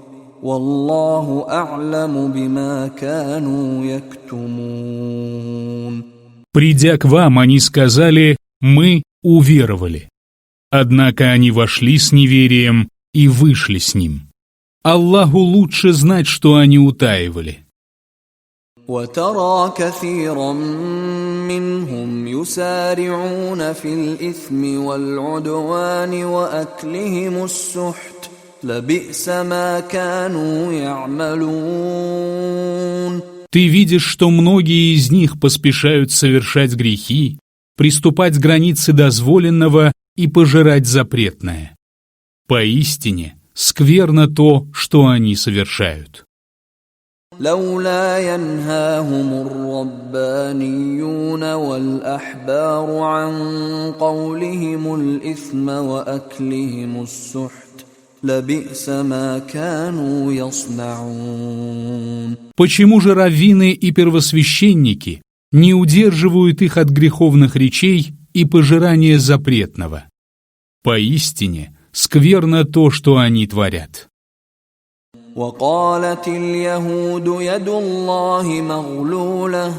وَاللَّهُ أَعْلَمُ بِمَا كَانُوا يَكْتُمُونَ. Придя к вам, они сказали: «Мы уверовали». Однако они вошли с неверием и вышли с ним. Аллаху лучше знать, что они утаивали. وَتَرَى كَثِيرًا مِّنْهُمْ يُسَارِعُونَ فِي الْإِثْمِ وَالْعُدْوَانِ وَأَكْلِهِمُ السُّحْتَ لَبِئْسَ مَا كَانُوا يَعْمَلُونَ. Ты видишь, что многие из них поспешают совершать грехи, приступать к границе дозволенного и пожирать запретное. Поистине, скверно то, что они совершают. لولا ينهاهم الربانيون والأحبار عن قولهم الإثم وأكلهم السحت لبئس ما كانوا يصنعون. Почему же раввины и первосвященники не удерживают их от греховных речей и пожирания запретного? Поистине, скверно то, что они творят. وقالت اليهود يد الله مغلولة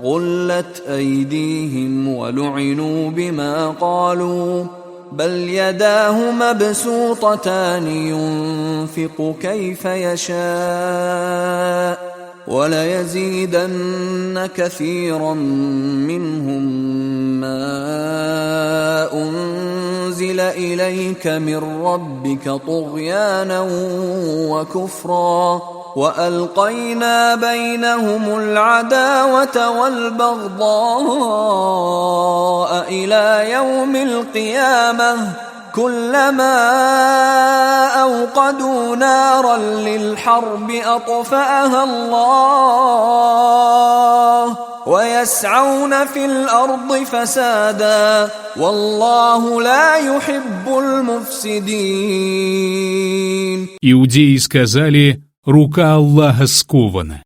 غلت أيديهم ولعنوا بما قالوا بل يداه مبسوطتان ينفق كيف يشاء وليزيدن كثيرا منهم ما أنزل إليك من ربك طغيانا وكفرا وألقينا بينهم العداوة والبغضاء إلى يوم القيامة كلما أوقدوا نارا للحرب أطفأها الله ويسعون في الأرض فسادا والله لا يحب المفسدين. Иудеи сказали: «Рука Аллаха скована».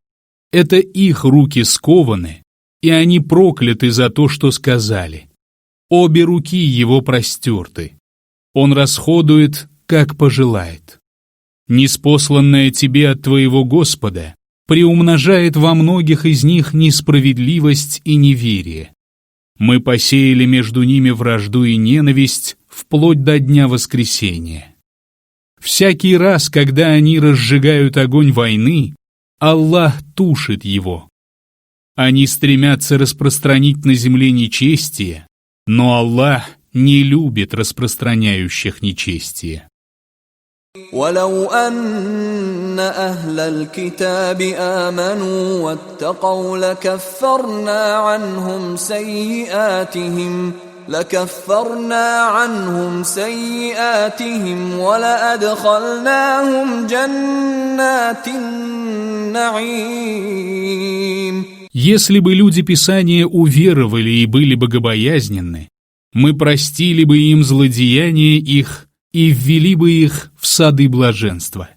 Это их руки скованы, и они прокляты за то, что сказали. Обе руки его простерты. Он расходует, как пожелает. Ниспосланное тебе от твоего Господа приумножает во многих из них несправедливость и неверие. Мы посеяли между ними вражду и ненависть вплоть до дня воскресения. Всякий раз, когда они разжигают огонь войны, Аллах тушит его. Они стремятся распространить на земле нечестие, но Аллах не любит распространяющих нечестие. ولو أن أهل الكتاب آمنوا واتقوا لكفرنا عنهم سيئاتهم ولأدخلناهم جنات النعيم. Если бы люди Писания уверовали и были богобоязненны, мы простили бы им злодеяния их и ввели бы их в сады блаженства.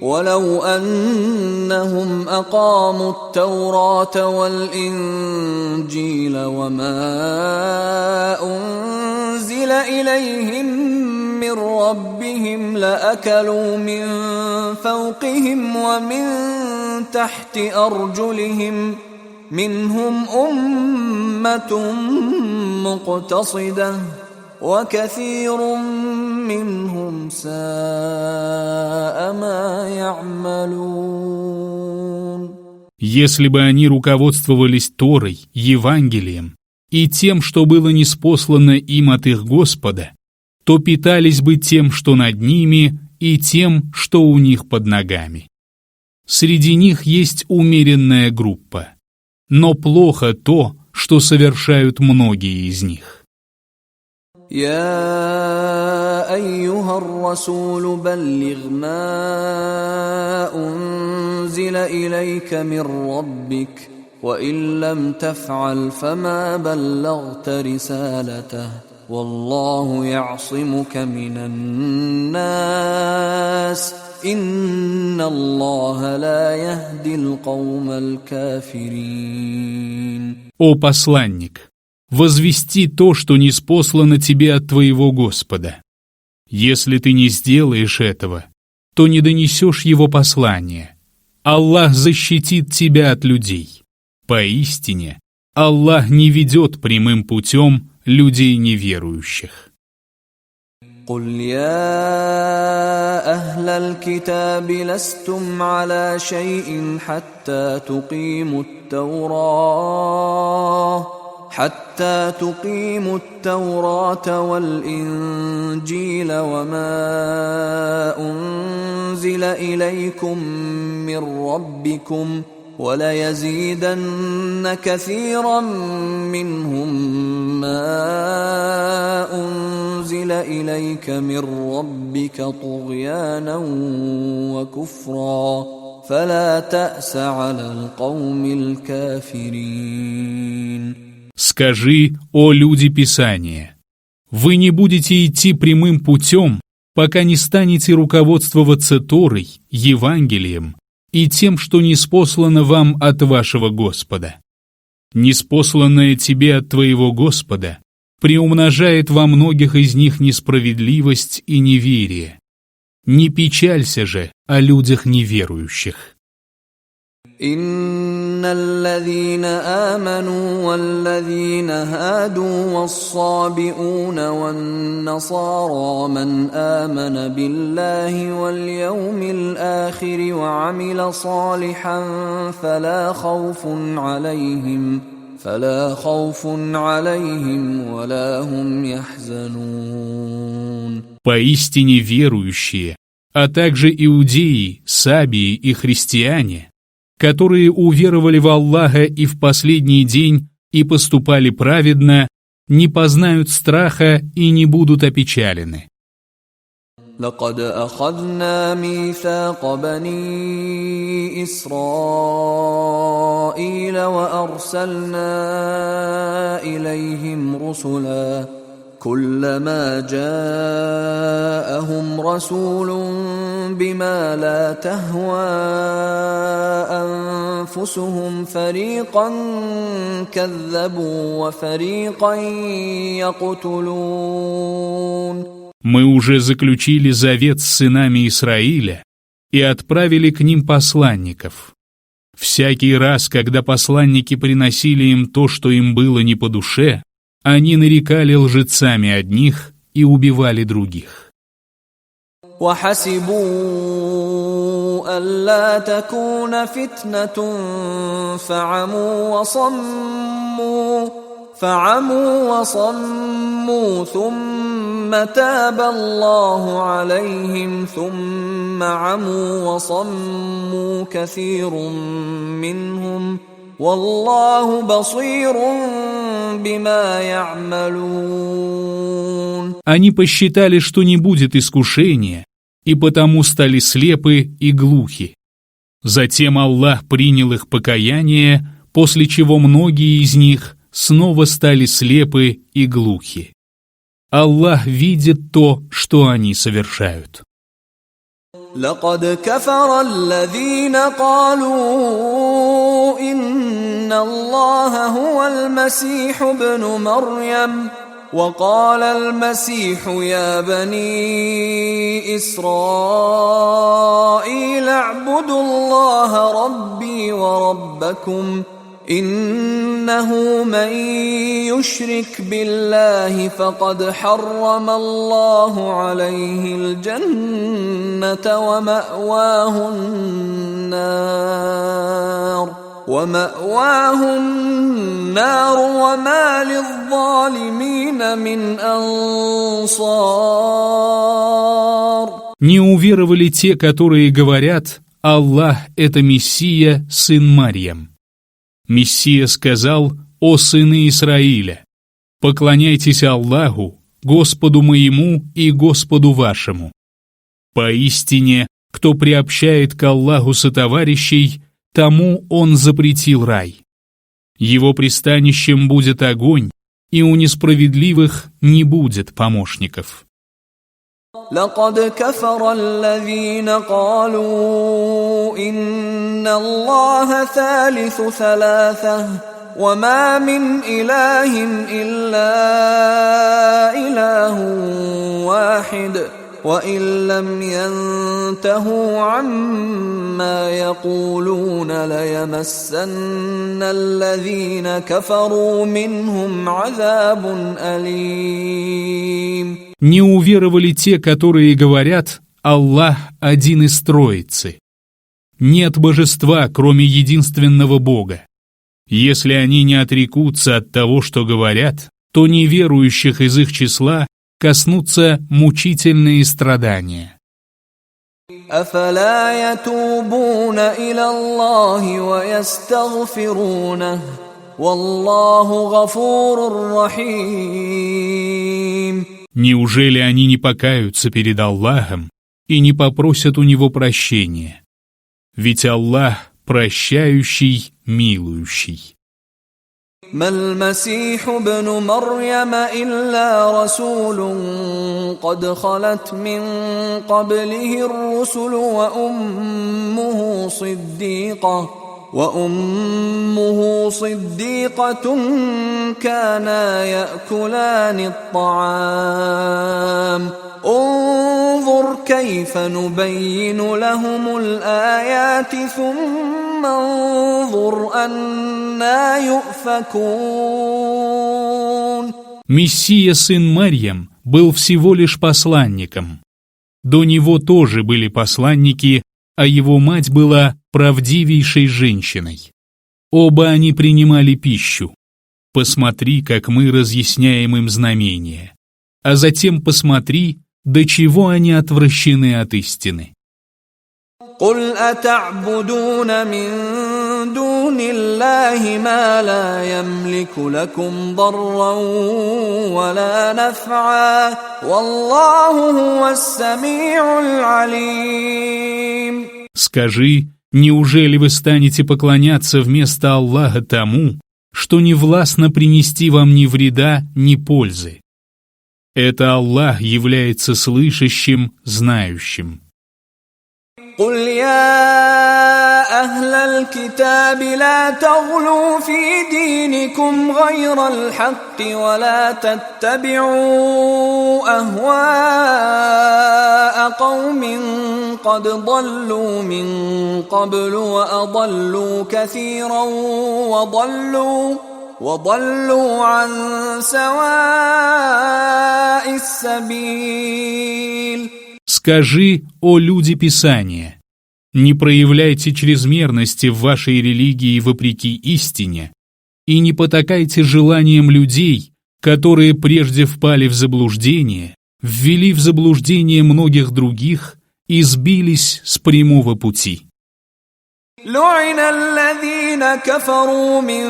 ولو أنهم أقاموا التوراة والإنجيل وما أنزل إليهم من ربهم لأكلوا من فوقهم ومن تحت أرجلهم منهم أمة مقتصدة وكثير منهم ساء ما يعملون. Если бы они руководствовались Торой, Евангелием и тем, что было ниспослано им от их Господа, то питались бы тем, что над ними, и тем, что у них под ногами. Среди них есть умеренная группа, но плохо то, что совершают многие из них. يا أيها الرسول بلغ ما أنزل إليك من ربك وإن لم تفعل فما بلغت رسالته والله يعصمك من الناس إن الله لا يهدي القوم الكافرين. О посланник! Возвести то, что ниспослано тебе от твоего Господа. Если ты не сделаешь этого, то не донесешь его послание. Аллах защитит тебя от людей. Поистине, Аллах не ведет прямым путем людей неверующих. قل يا أهل الكتاب لستم على شيء حتى تقيموا التوراة والإنجيل وما أنزل إليكم من ربكم وليزيدن كثيرا منهم ما أنزل إليك من ربك طغيانا وكفرا فلا تأس على القوم الكافرين. Скажи, о люди Писания, вы не будете идти прямым путем, пока не станете руководствоваться Торой, Евангелием и тем, что ниспослано вам от вашего Господа. Ниспосланное тебе от твоего Господа приумножает во многих из них несправедливость и неверие. Не печалься же о людях неверующих. إن الذين آمنوا والذين هادوا والصابئون والنصارى من آمن بالله واليوم الآخر وعمل صالحا فلا خوف عليهم ولا هم يحزنون. Поистине верующие, а также иудеи, сабии и христиане, которые уверовали в Аллаха и в последний день и поступали праведно, не познают страха и не будут опечалены. لقد أخذنا ميثاق بني إسرائيل وأرسلنا إليهم رسلا كلما جاءهم رسول بما لا تهوى أنفسهم فريقا كذبوا وفريقا يقتلون. Мы уже заключили завет с сынами Исраиля и отправили к ним посланников. Всякий раз, когда посланники приносили им то, что им было не по душе, они нарекали лжецами одних и убивали других. وحسبوا ألا تكون فتنة فعموا وصموا ثم تاب الله عليهم ثم عموا وصموا كثير منهم والله بصير بما يعملون. Они посчитали, что не будет искушения, и потому стали слепы и глухи. Затем Аллах принял их покаяние, после чего многие из них снова стали слепы и глухи. Аллах видит то, что они совершают. لقد كفر الذين قالوا إن الله هو المسيح ابن مريم وقال المسيح يا بني إسرائيل اعبدوا الله ربي وربكم إنه من يشرك بالله فقد حرم الله عليه الجنة ومأواه النار وما للظالمين من أنصار. Не уверовали те, которые говорят: Аллах — это Мессия, сын Марьям. Мессия сказал: «О сыны Исраиля, поклоняйтесь Аллаху, Господу моему и Господу вашему. Поистине, кто приобщает к Аллаху сотоварищей, тому Он запретил рай. Его пристанищем будет огонь, и у несправедливых не будет помощников». لقد كفر الذين قالوا إن الله ثالث ثلاثة وما من إله إلا إله واحد وإن لم ينتهوا عما يقولون ليمسن الذين كفروا منهم عذاب أليم. Не уверовали те, которые говорят: Аллах один из Троицы. Нет божества, кроме единственного Бога. Если они не отрекутся от того, что говорят, то неверующих из их числа коснутся мучительные страдания. أفلا يتوبون إلى الله ويستغفرونه والله غفور رحيم. Неужели они не покаются перед Аллахом и не попросят у Него прощения? Ведь Аллах прощающий, милующий. ما المسيح ابن مريم إلا رسول قد خلت من قبله الرسل وأمه صديقة كانا يأكلان الطعام انظر كيف نبين لهم الآيات ثم انظر أنا يؤفكون. Мессия, сын Марьям, был всего лишь посланником. До него тоже были посланники, а его мать была правдивейшей женщиной. Оба они принимали пищу. Посмотри, как мы разъясняем им знамения. А затем посмотри, до чего они отвращены от истины. قل أتعبدون من دون الله ما لا يملك لكم ضرا ولا نفعا والله هو السميع العليم. Скажи, неужели вы станете поклоняться вместо Аллаха тому, что не властно принести вам ни вреда, ни пользы? Это Аллах является слышащим, знающим. قل يا أهل الكتاب لا تغلوا في دينكم غير الحق ولا تتبعوا أهواء قوم قد ضلوا من قبل وأضلوا كثيرا وضلوا عن سواء السبيل. Скажи, о люди Писания, не проявляйте чрезмерности в вашей религии вопреки истине и не потакайте желаниям людей, которые прежде впали в заблуждение, ввели в заблуждение многих других и сбились с прямого пути. لعن الذين كفروا من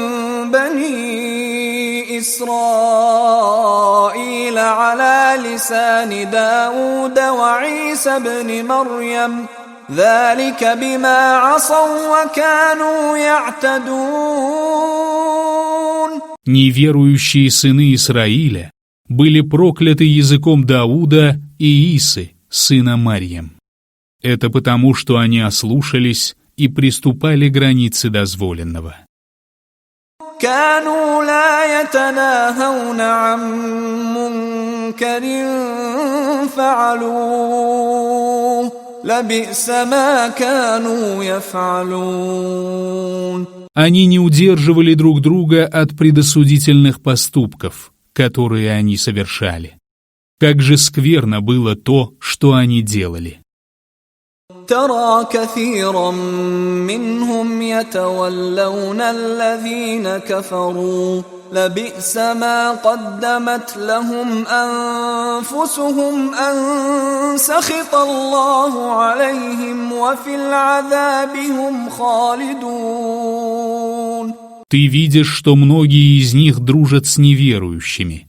بني إسرائيل على لسان داود وعيسى بن مريم ذلك بما عصوا وكانوا يعتدون. Неверующие сыны Израиля были прокляты языком Дауда и Исы, сына Марьям. Это потому, что они ослушались и приступали границы дозволенного. كانوا لا يتناهون عن منكر فعلوه لبئس ما كانوا يفعلون. Они не удерживали друг друга от предосудительных поступков, которые они совершали. Как же скверно было то, что они делали. ترى كثيرا منهم يتولون الذين كفروا لبئس ما قدمت لهم أنفسهم أن سخط الله عليهم وفي العذاب هم خالدون. Ты видишь, что многие из них дружат с неверующими.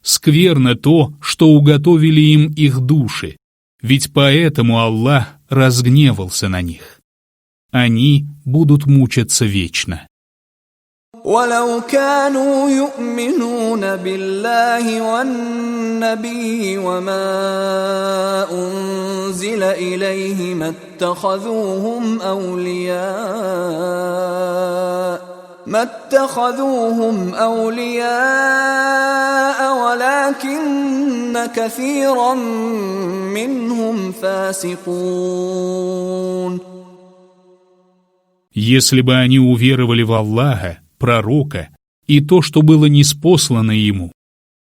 Скверно то, что уготовили им их души, ведь поэтому Аллах разгневался на них. Они будут мучаться вечно. ولو كانوا يؤمنون بالله والنبي وما أنزل إليه ما اتخذوهم أولياء ولكن كثيرا منهم فاسقون. Если бы они уверовали в Аллаха, пророка и то, что было ниспослано ему,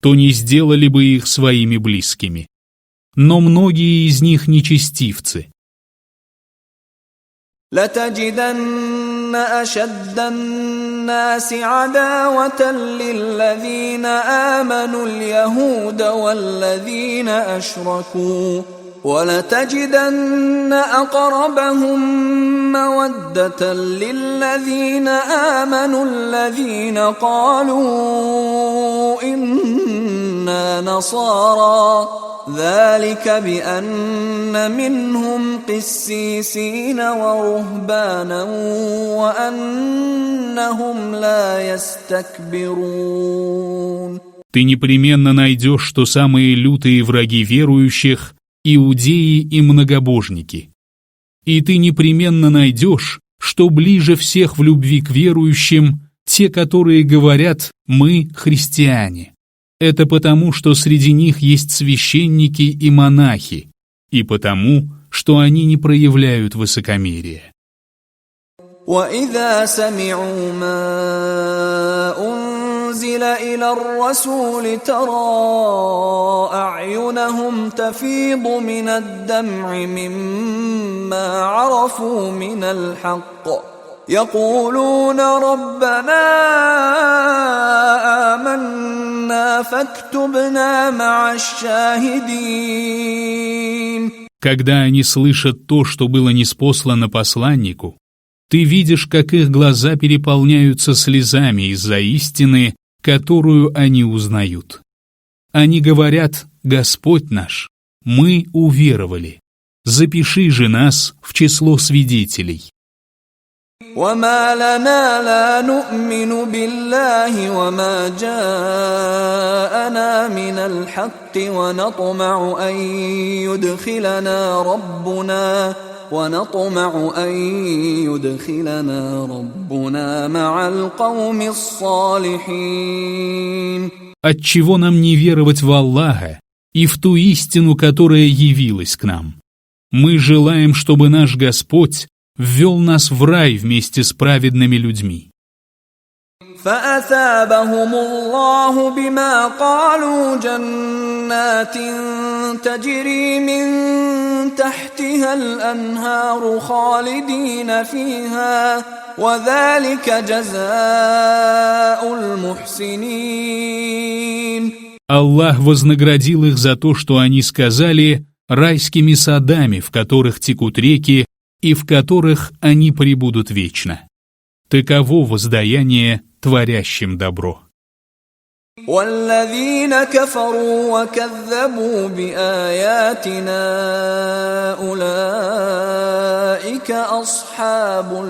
то не сделали бы их своими близкими. Но многие из них нечестивцы. لتجدن أشد الناس عداوة للذين آمنوا اليهود والذين أشركوا ولتجدن أقربهم مودة للذين آمنوا الذين قالوا إنا نصارى ذلك بأن منهم قسيسين ورهبانا وأنهم لا يستكبرون. Ты непременно найдешь, что самые лютые враги верующих – иудеи и многобожники. И ты непременно найдешь, что ближе всех в любви к верующим те, которые говорят «мы христиане». Это потому, что среди них есть священники и монахи, и потому, что они не проявляют высокомерия. وَإِذَا سَمِعُوا مَا أُنزِلَ إِلَى الرَّسُولِ تَرَى أَعْيُنَهُمْ تَفِيضُ مِنَ الدَّمْعِ مِمَّا عَرَفُوا مِنَ الْحَقِّ يقولون ربنا آمنا فاكتبنا مع الشاهدين. Когда они слышат то, что было ниспослано посланнику, ты видишь, как их глаза переполняются слезами из-за истины, которую они узнают. Они говорят: «Господь наш, мы уверовали, запиши же нас в число свидетелей». وما لنا لا نؤمن بالله وما جاءنا من الحق ونطمع أن يدخلنا ربنا مع القوم الصالحين. Отчего нам не веровать в Аллаха и в ту истину, которая явилась к нам? Мы желаем, чтобы наш Господь ввел нас в рай вместе с праведными людьми. فأثابهم الله بما قالوا جنات تجري من تحتها الأنهار خالدين فيها وذلك جزاء المحسنين. Аллах вознаградил их за то, что они сказали, райскими садами, в которых текут реки, и в которых они пребудут вечно. Таково воздаяние творящим добро. والذين كفروا وكذبوا بآياتنا أولئك أصحاب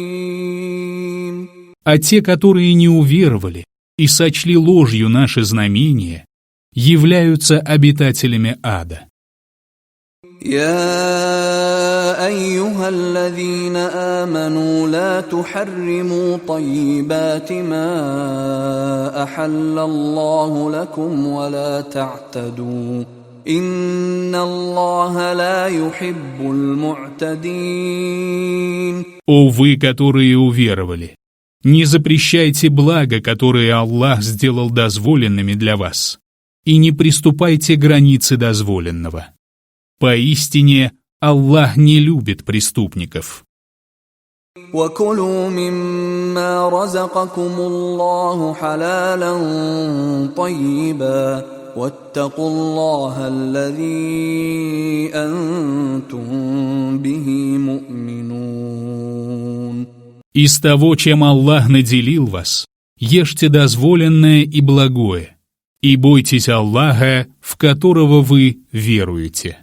الجحيم. А те, которые не уверовали и сочли ложью наши знамения, являются обитателями ада. يا أيها الذين آمنوا لا تحرموا طيبات ما أحل الله لكم ولا تعتدوا إن الله لا يحب المعتدين. О вы, которые уверовали, не запрещайте блага, которые Аллах сделал дозволенными для вас, и не приступайте границы дозволенного. Поистине, Аллах не любит преступников. وَكُلُوا مِمَّا رَزَقَكُمُ اللَّهُ حَلَالًا طَيِّبًا وَاتَّقُوا اللَّهَ الَّذِي أَنْتُمْ بِهِ مُؤْمِنُونَ. Из того, чем Аллах наделил вас, ешьте дозволенное и благое, и бойтесь Аллаха, в которого вы веруете.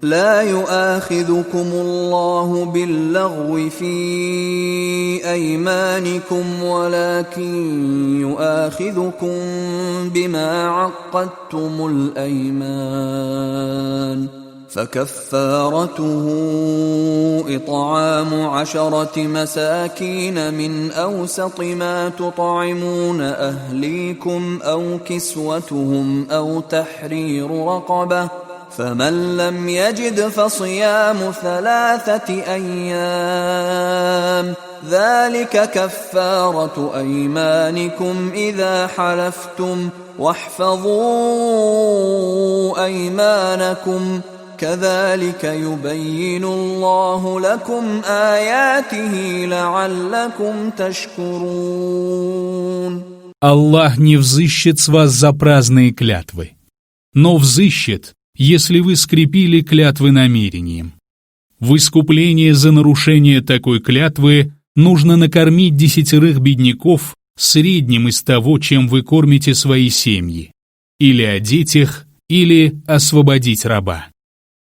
لا يؤاخذكم الله باللغو في أيمانكم ولكن يؤاخذكم بما عقدتم الأيمان فكفارته إطعام 10 مساكين من أوسط ما تطعمون أهليكم أو كسوتهم أو تحرير رقبة فمن لم يجد فصيام 3 أيام ذلك كفارة أيمانكم إذا حلفتم واحفظوا أيمانكم كذلك يبين الله لكم آياته لعلكم تشكرون. Аллах не взыщет с вас за праздные клятвы, но взыщет, если вы скрепили клятвы намерением. В искупление за нарушение такой клятвы нужно накормить 10 бедняков средним из того, чем вы кормите свои семьи, или одеть их, или освободить раба.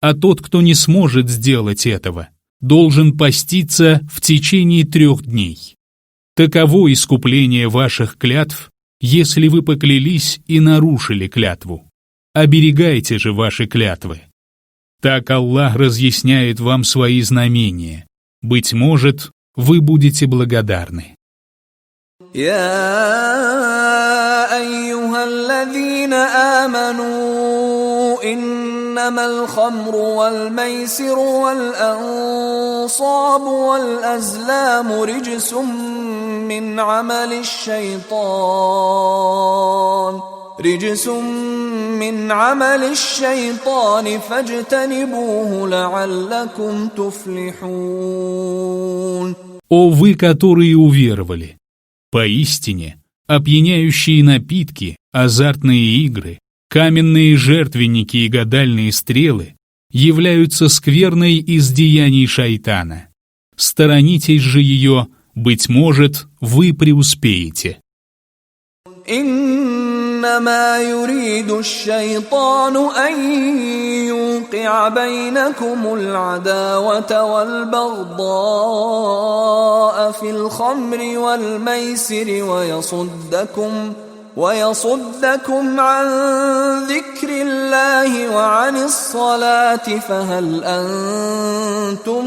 А тот, кто не сможет сделать этого, должен поститься в течение 3 дней. Таково искупление ваших клятв, если вы поклялись и нарушили клятву. Оберегайте же ваши клятвы. Так Аллах разъясняет вам свои знамения. Быть может, вы будете благодарны. يا أيها الذين آمنوا إنما الخمر والميسر والأنصاب والأزلام رجس من عمل الشيطان فاجتنبوه لعلكم تفلحون. О вы, которые уверовали! Поистине, опьяняющие напитки, азартные игры, каменные жертвенники и гадальные стрелы являются скверной из деяний шайтана. Сторонитесь же ее, быть может, вы преуспеете. إن إنما يريد الشيطان أن يوقع بينكم العداوة والبغضاء في الخمر والميسر ويصدكم عن ذكر الله وعن الصلاة فهل أنتم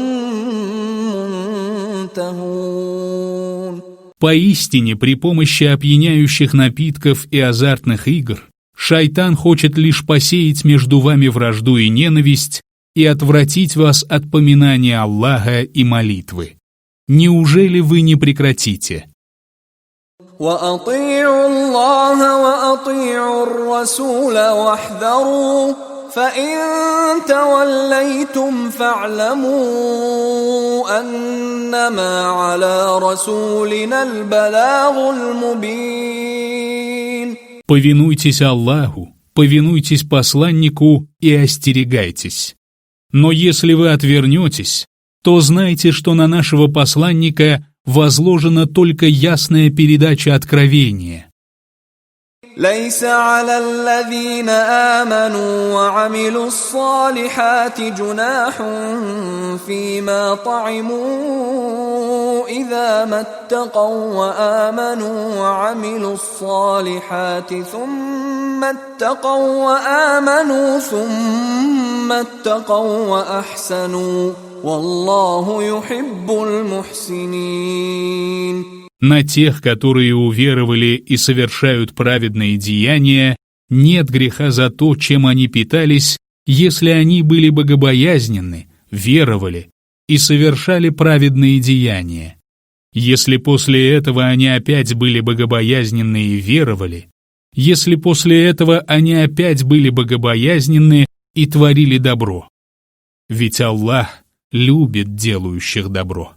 منتهون. Поистине, при помощи опьяняющих напитков и азартных игр, шайтан хочет лишь посеять между вами вражду и ненависть и отвратить вас от поминания Аллаха и молитвы. Неужели вы не прекратите? وأطيعوا الله وأطيعوا الرسول واحذروا فإن توليتم فاعلموا أنما على رسولنا البلاغ المبين. Повинуйтесь Аллаху, повинуйтесь посланнику и остерегайтесь. Но если вы отвернетесь, то знайте, что на нашего посланника возложена только ясная передача откровения. ليس على الذين آمنوا وعملوا الصالحات جناح فيما طعموا إذا ما اتقوا وآمنوا وعملوا الصالحات ثم اتقوا وأحسنوا والله يحب المحسنين. На тех, которые уверовали и совершают праведные деяния, нет греха за то, чем они питались, если они были богобоязненны, веровали и совершали праведные деяния. Если после этого они опять были богобоязненны и веровали, если после этого они опять были богобоязненны и творили добро. Ведь Аллах любит делающих добро.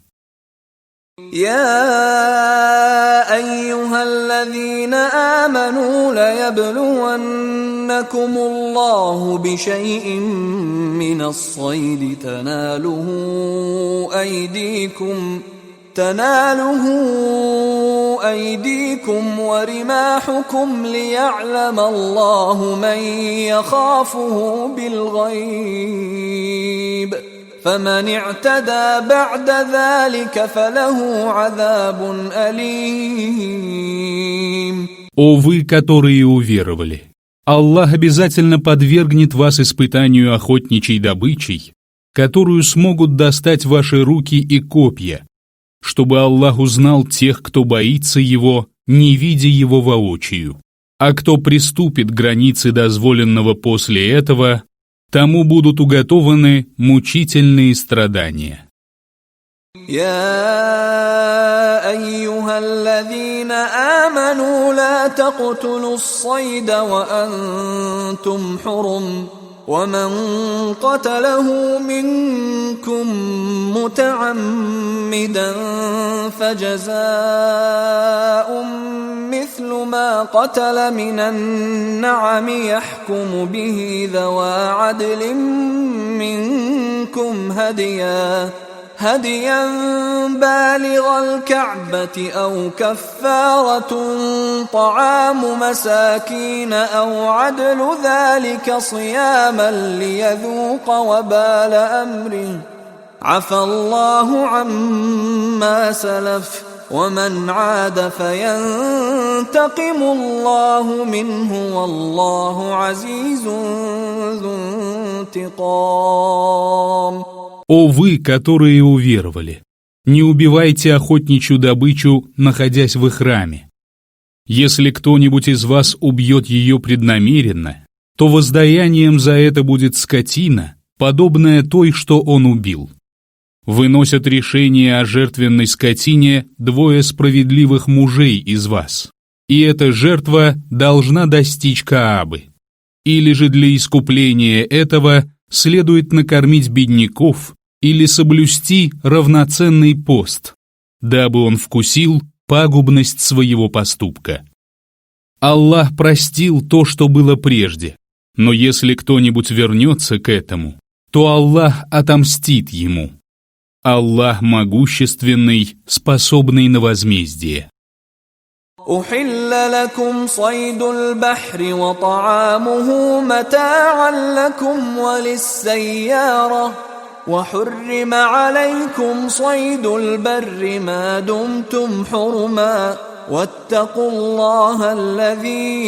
يا أيها الذين آمنوا ليبلونكم الله بشيء من الصيد تناله أيديكم ورماحكم ليعلم الله من يخافه بالغيب فمن اعتدى بعد ذلك فله عذاب أليم. О вы, которые уверовали! Аллах обязательно подвергнет вас испытанию охотничьей добычей, которую смогут достать ваши руки и копья, чтобы Аллах узнал тех, кто боится Его, не видя Его воочию. А кто приступит к границе дозволенного после этого, тому будут уготованы мучительные страдания. يا أيها الذين آمنوا لا تقتلوا الصيد وأنتم حرم ومن قتله منكم متعمدا فجزاء مثل ما قتل من النعم يحكم به ذوى عدل منكم هديا بالغ الكعبة أو كفارة طعام مساكين أو عدل ذلك صياما ليذوق وبال أمره عفى الله عما سلف ومن عاد فينتقم الله منه والله عزيز ذو انتقام. О вы, которые уверовали! Не убивайте охотничью добычу, находясь в храме. Если кто-нибудь из вас убьет ее преднамеренно, то воздаянием за это будет скотина, подобная той, что он убил. Выносят решение о жертвенной скотине двое справедливых мужей из вас, и эта жертва должна достичь Каабы. Или же для искупления этого следует накормить бедняков или соблюсти равноценный пост, дабы он вкусил пагубность своего поступка. Аллах простил то, что было прежде, но если кто-нибудь вернется к этому, то Аллах отомстит ему. Аллах могущественный, способный на возмездие. أحل لكم صيد البحر وطعامه متاعا لكم وللسيارة وحرم عليكم صيد البر ما دمتم حرما واتقوا الله الذي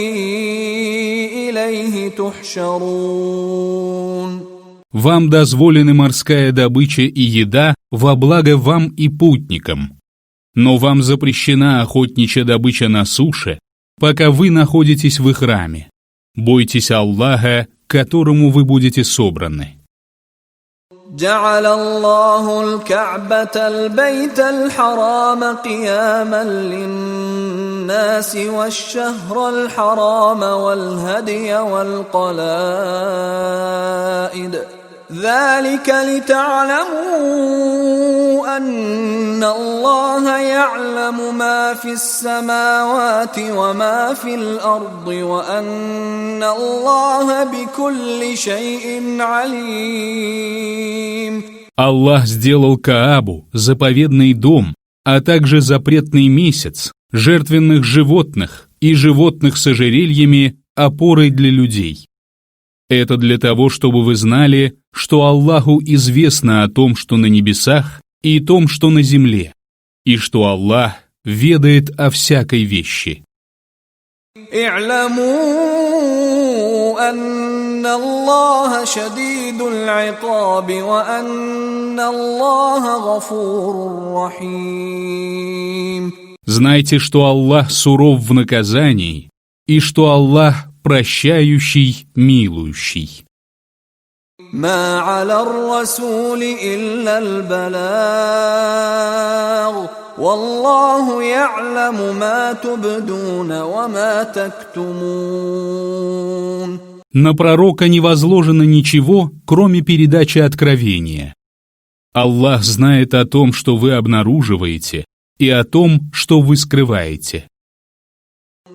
إليه تحشرون. Вам дозволены морская добыча и еда во благо вам и путникам. Но вам запрещена охотничья добыча на суше, пока вы находитесь в ихраме. Бойтесь Аллаха, к которому вы будете собраны. جعل الله الكعبة البيت الحرام قياما للناس والشهر الحرام والهدي والقلائد ذلك لتعلموا أن الله يعلم ما في السماوات وما في الأرض وأن الله بكل شيء عليم. Аллах сделал Каабу, заповедный дом, а также запретный месяц, жертвенных животных и животных с ожерельями опорой для людей. Это для того, чтобы вы знали, что Аллаху известно о том, что на небесах, и том, что на земле, и что Аллах ведает о всякой вещи. اعلموا أن الله شديد العقاب وأن الله غفور رحيم. Знайте, что Аллах суров в наказании, и что Аллах прощающий, милующий. ما على الرسول إلا البلاغ والله يعلم ما تبدون وما تكتمون. На пророка не возложено ничего, кроме передачи откровения. Аллах знает о том, что вы обнаруживаете, и о том, что вы скрываете.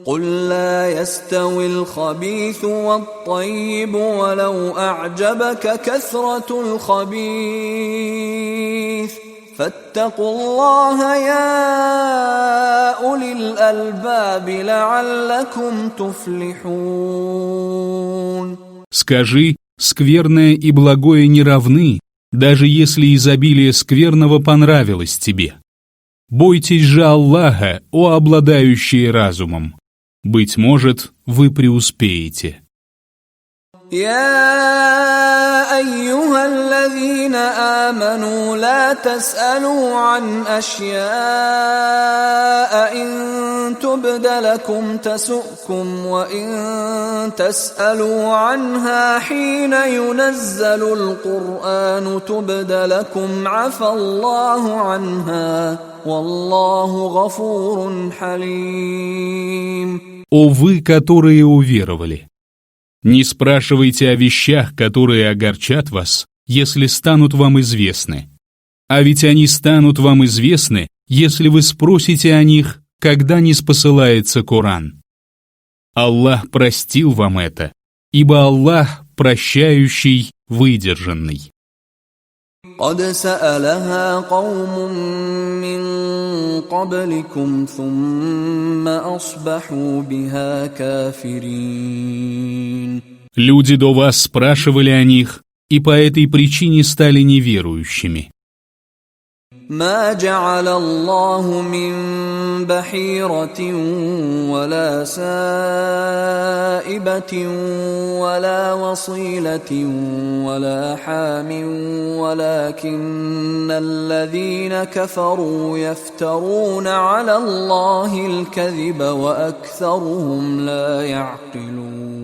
قل لا يستوي الخبيث والطيب ولو أعجبك كثرة الخبيث فاتقوا الله يا أولي الألباب لعلكم تفلحون. Скажи, скверное и благое не равны, даже если изобилие скверного понравилось тебе. Бойтесь же Аллаха, о обладающие разумом. Быть может, вы преуспеете. يا أيها الذين آمنوا لا تسألوا عن أشياء إن تبد لكم تسؤكم وإن تسألوا عنها حين ينزل القرآن تبد لكم عفى الله عنها والله غفور حليم. О вы, которые уверовали! Не спрашивайте о вещах, которые огорчат вас, если станут вам известны. А ведь они станут вам известны, если вы спросите о них, когда ниспосылается Коран. Аллах простил вам это, ибо Аллах прощающий, выдержанный. قد سألها قوم من قبلكم ثم أصبحوا بها كافرين. Люди до вас спрашивали о них, и по этой причине стали неверующими. ما جعل الله من بحيرة ولا سائبة ولا وصيلة ولا حام ولكن الذين كفروا يفترون على الله الكذب وأكثرهم لا يعقلون.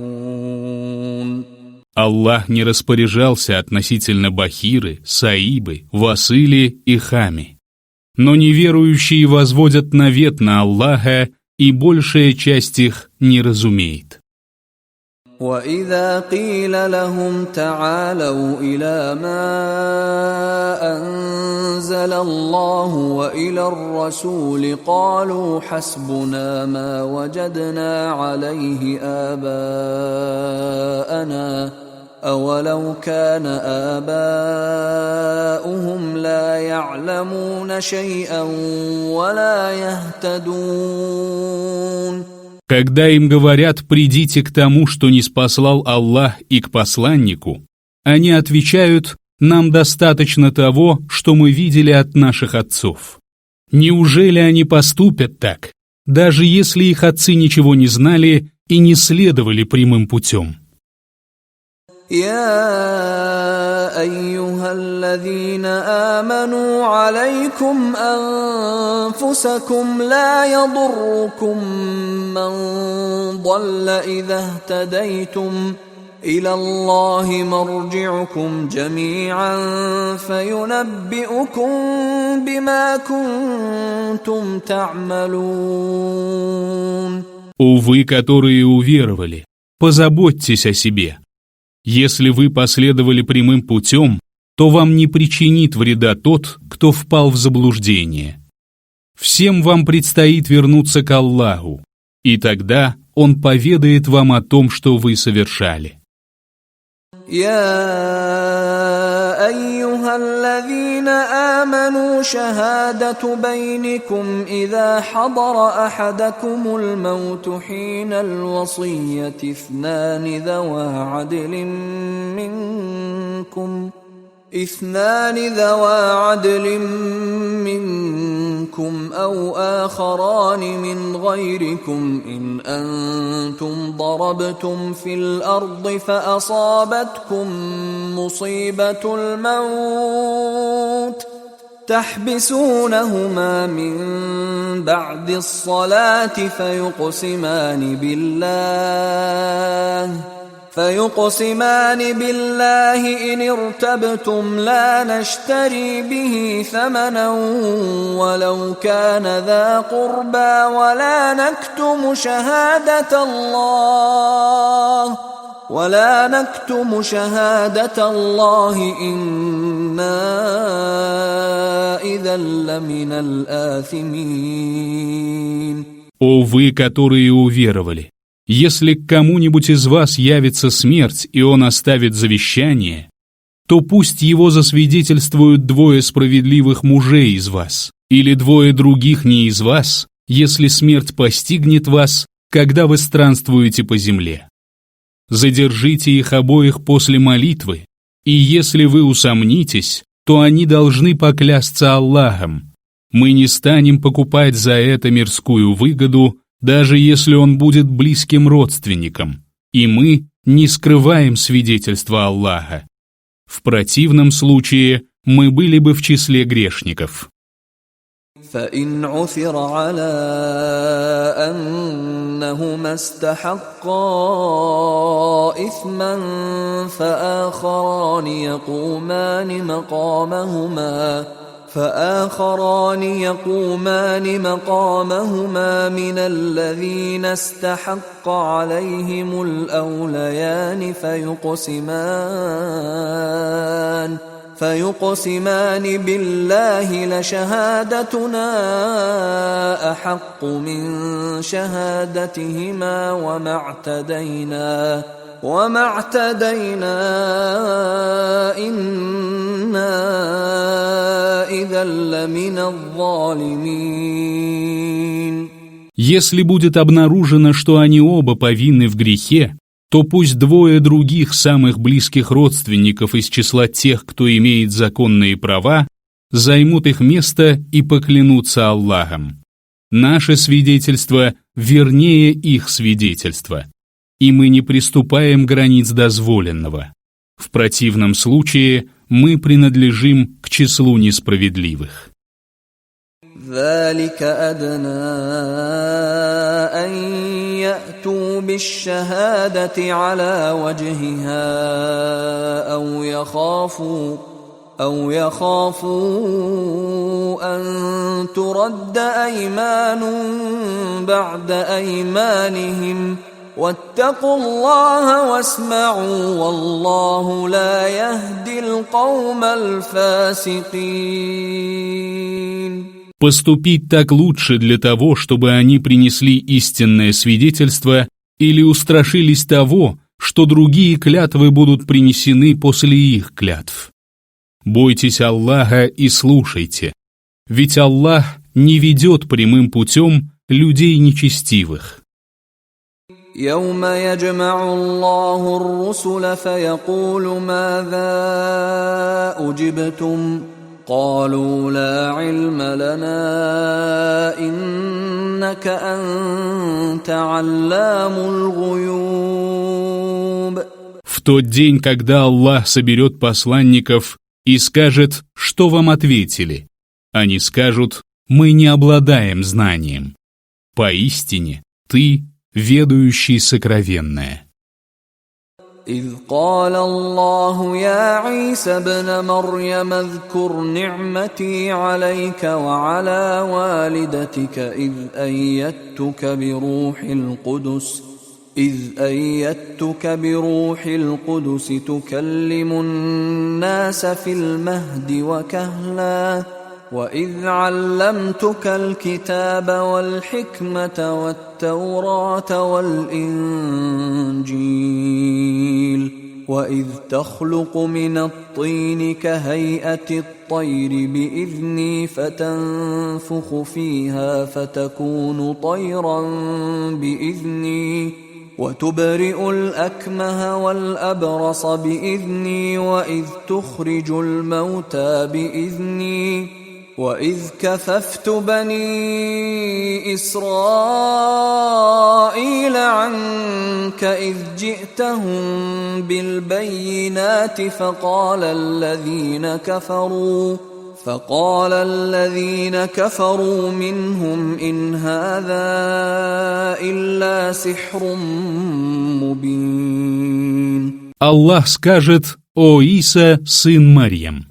Аллах не распоряжался относительно Бахиры, Саибы, Васили и Хами. Но неверующие возводят навет на Аллаха, и большая часть их не разумеет. وَإِذَا قِيلَ لَهُمْ تَعَالَوْا إِلَى مَا أَنزَلَ اللَّهُ وَإِلَى الرَّسُولِ قَالُوا حَسْبُنَا مَا وَجَدْنَا عَلَيْهِ آبَاءَنَا أولو كان آباؤهم لا يعلمون شيئا ولا يهتدون. Когда им говорят «придите к тому, что ниспослал Аллах, и к посланнику», они отвечают «нам достаточно того, что мы видели от наших отцов». Неужели они поступят так, даже если их отцы ничего не знали и не следовали прямым путем? يا أيها الذين آمنوا عليكم أنفسكم لا يضركم من ضل إذا اهتديتم إلى الله مرجعكم جميعا فينبئكم بما كنتم تعملون. О вы, которые уверовали, позаботьтесь о себе. Если вы последовали прямым путем, то вам не причинит вреда тот, кто впал в заблуждение. Всем вам предстоит вернуться к Аллаху, и тогда Он поведает вам о том, что вы совершали. يا أيها الذين آمنوا شهادة بينكم إذا حضر أحدكم الموت حين الوصية اثنان ذوى عدل منكم أو آخران من غيركم إن أنتم ضربتم في الأرض فأصابتكم مصيبة الموت تحبسونهما من بعد الصلاة فيقسمان بالله إن ارتبتم لا نشتري به ثمنا ولو كان ذا قربى ولا نكتم شهادة الله إنا إذا لمن الآثمين. О вы, которые уверовали! Если к кому-нибудь из вас явится смерть, и он оставит завещание, то пусть его засвидетельствуют двое справедливых мужей из вас, или двое других не из вас, если смерть постигнет вас, когда вы странствуете по земле. Задержите их обоих после молитвы, и если вы усомнитесь, то они должны поклясться Аллахом. Мы не станем покупать за это мирскую выгоду, даже если он будет близким родственником, и мы не скрываем свидетельства Аллаха. В противном случае мы были бы в числе грешников. فإن عثر على أنهما استحقا إثما فآخران يقومان مقامهما من الذين استحق عليهم الأوليان فيقسمان بالله لشهادتنا أحق من شهادتهما وما اعتدينا إنا إذا لمن الظالمين. Если будет обнаружено, что они оба повинны в грехе, то пусть двое других самых близких родственников из числа тех, кто имеет законные права, займут их место и поклянутся Аллахом. Наше свидетельство вернее их свидетельства, и мы не приступаем границ дозволенного. В противном случае мы принадлежим к числу несправедливых. ذلك أدنى أن يأتوا بالشهادة على وجهها أو يخافوا أن ترد أيمان بعد أيمانهم واتقوا الله واسمعوا والله لا يهدي القوم الفاسقين. Поступить так лучше для того, чтобы они принесли истинное свидетельство или устрашились того, что другие клятвы будут принесены после их клятв. Бойтесь Аллаха и слушайте, ведь Аллах не ведет прямым путем людей нечестивых. يوم يجمع الله الرسل فيقول ماذا أجبتم قالوا لا علم لنا إنك أنت علام الغيوب. В тот день, когда Аллах соберет посланников и скажет, что вам ответили, они скажут: мы не обладаем знанием. Поистине, ты ведающий сокровенное. إذ قال الله يا عيسى ابن مريم اذكر نعمتي عليك وعلى والدتك إذ أيدتك بروح القدس تكلم الناس في المهد وكهلا وإذ علمتك الكتاب والحكمة والتوراة والإنجيل وإذ تخلق من الطين كهيئة الطير بإذني فتنفخ فيها فتكون طيرا بإذني وتبرئ الأكمه والأبرص بإذني وإذ تخرج الموتى بإذني وإذ كففت بني إسرائيل عنك إذ جئتهم بالبينات فقال الذين كفروا منهم إن هذا إلا سحر مبين. Аллах скажет: «О Иса, сын Марьям,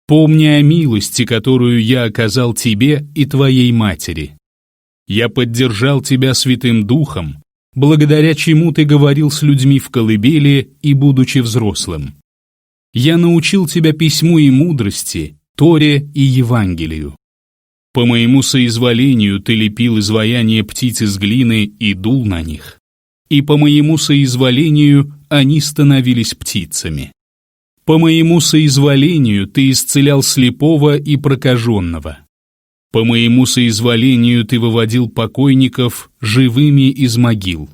помни о милости, которую я оказал тебе и твоей матери. Я поддержал тебя Святым Духом, благодаря чему ты говорил с людьми в колыбели и будучи взрослым. Я научил тебя письму и мудрости, Торе и Евангелию. По моему соизволению ты лепил изваяние птиц из глины и дул на них, и по моему соизволению они становились птицами. По моему соизволению ты исцелял слепого и прокаженного. По моему соизволению ты выводил покойников живыми из могил.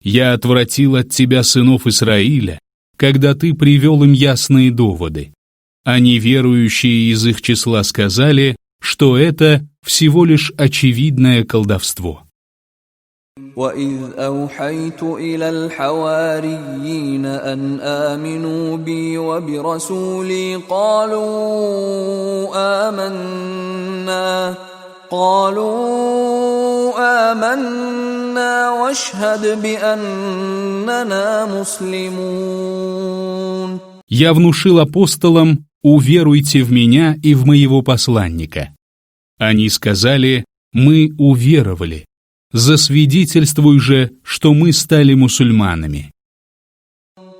Я отвратил от тебя сынов Исраиля, когда ты привел им ясные доводы. А неверующие из их числа сказали, что это всего лишь очевидное колдовство». وإذ أوحيت إلى الحواريين أن آمنوا بي وبرسولي قالوا آمنا واشهد بأننا مسلمون. Я внушил апостолам: уверуйте в меня и в моего посланника. Они сказали: мы уверовали. Засвидетельствуй же, что мы стали мусульманами.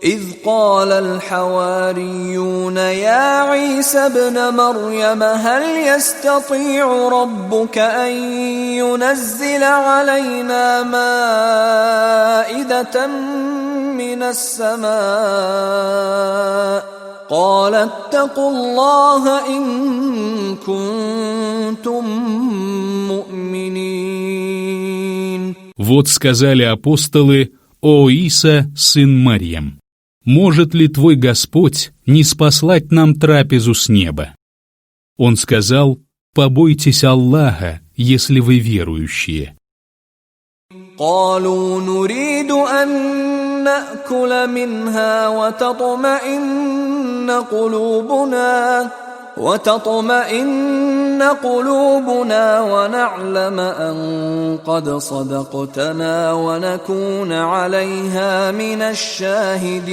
إذ قال الحواريون يا عيسى ابن مريم هل يستطيع ربك أن ينزل علينا مائدة من السماء قال اتقوا الله إن كنتم مؤمنين. Вот сказали апостолы: «О Иса, сын Марьям, может ли твой Господь не спаслать нам трапезу с неба?» Он сказал: «Побойтесь Аллаха, если вы верующие». قالوا نريد أن نأكل منها وتطمئن قلوبنا ونعلم أن قد صدقتنا ونكون عليها من الشاهدين.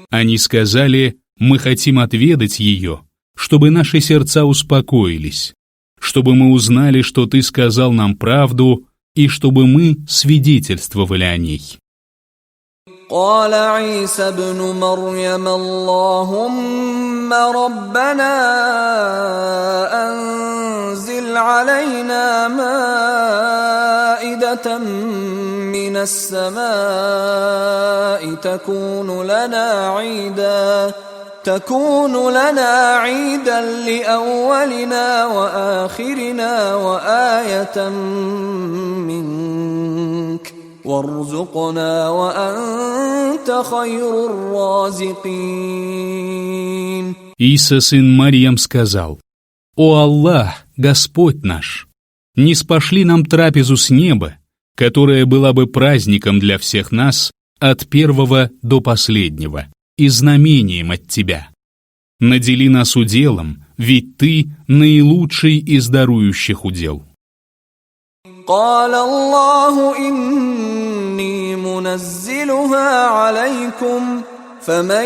Они сказали: «Мы хотим отведать ее, чтобы наши сердца успокоились, чтобы мы узнали, что ты сказал нам правду, и чтобы мы свидетельствовали о ней». قال عيسى ابن مريم اللهم ربنا أنزل علينا مائدة من من السماء تكون لنا عيدا لأولنا وآخرنا وآية منك وارزقنا وأنت خير الرازقين. Иса, сын Марьям, сказал: «О Аллах, Господь наш, ниспошли нам трапезу с неба, которая была бы праздником для всех нас от первого до последнего и знамением от Тебя. Надели нас уделом, ведь Ты наилучший из дарующих удел». قال الله إني منزلها عليكم فمن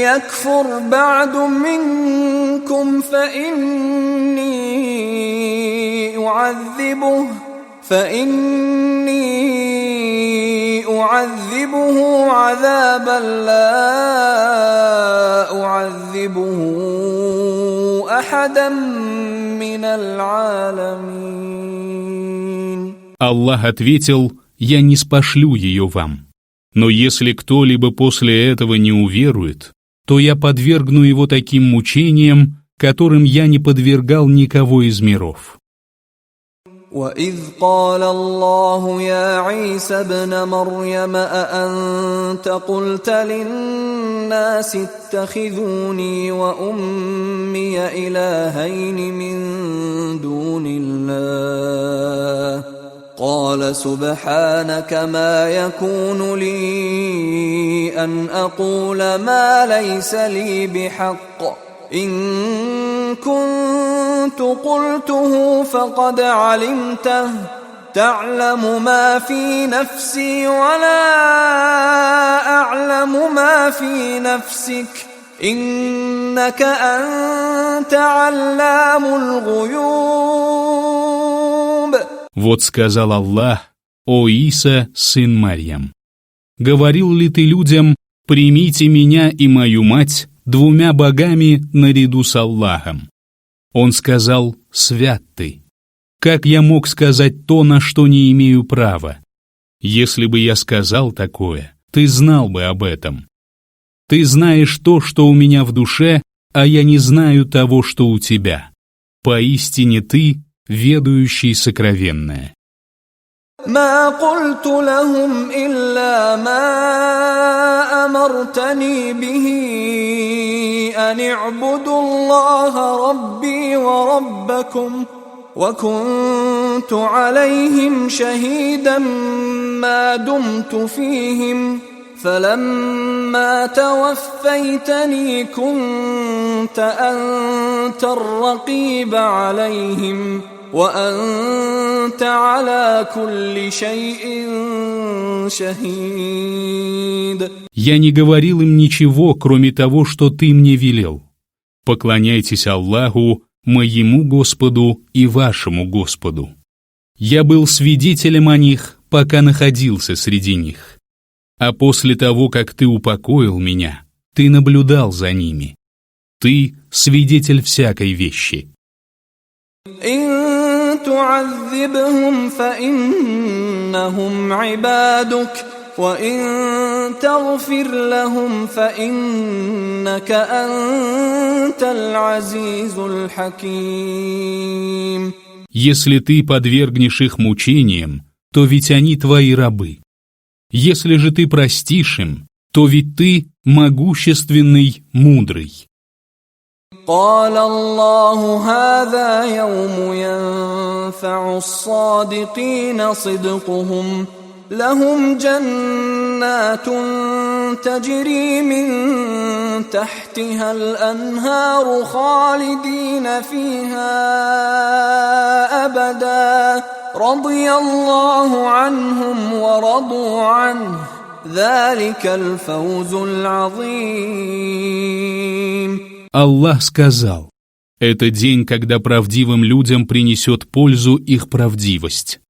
يكفر بعد منكم فإني أعذبه عذابا لا أعذبه أحدا من العالمين. Аллах ответил: «Я ниспошлю ее вам. Но если кто-либо после этого не уверует, то я подвергну его таким мучениям, которым я не подвергал никого из миров». وَإِذْ قَالَ اللَّهُ يَا عِيسَى ابْنَ مَرْيَمَ أَأَنْتَ قُلْتَ لِلنَّاسِ اتَّخِذُونِي وَأُمِّيَ إِلَٰهَيْنِ مِن دُونِ اللَّهِ قَالَ سُبْحَانَكَ مَا يَكُونُ لِي أَنْ أَقُولَ مَا لَيْسَ لِي بِحَقٍّ إن كنت قلته فقد علمته تعلم ما في نفسي ولا أعلم ما في نفسك إنك أنت علام الغيوب. Вот сказал Аллах: «О Иса, сын Марьям, говорил ли ты людям: примите меня и мою мать двумя богами наряду с Аллахом?» Он сказал: «Свят ты! Как я мог сказать то, на что не имею права? Если бы я сказал такое, ты знал бы об этом. Ты знаешь то, что у меня в душе, а я не знаю того, что у тебя. Поистине ты ведающий сокровенное». ما قلت لهم إلا ما أمرتني به أن اعبدوا الله ربي وربكم وكنت عليهم شهيدا ما دمت فيهم فلما توفيتني كنت أنت الرقيب عليهم وأنت على كل شيء شهيد. Я не говорил им ничего, кроме того, что ты мне велел. Поклоняйтесь Аллаху, моему Господу и вашему Господу. Я был свидетелем о них, пока находился среди них. А после того, как ты упокоил меня, ты наблюдал за ними. Ты свидетель всякой вещи. إن تعذبهم فإنهم عبادك وإن تغفر لهم فإنك أنت العزيز الحكيم. Если ты подвергнешь их мучениям, то ведь они твои рабы. Если же ты простишь им, то ведь ты могущественный, мудрый. قال الله هذا يوم ينفع الصادقين صدقهم لهم جنات تجري من تحتها الأنهار خالدين فيها أبدا رضي الله عنهم ورضوا عنه ذلك الفوز العظيم. Аллах сказал: «Это день, когда правдивым людям принесет пользу их правдивость.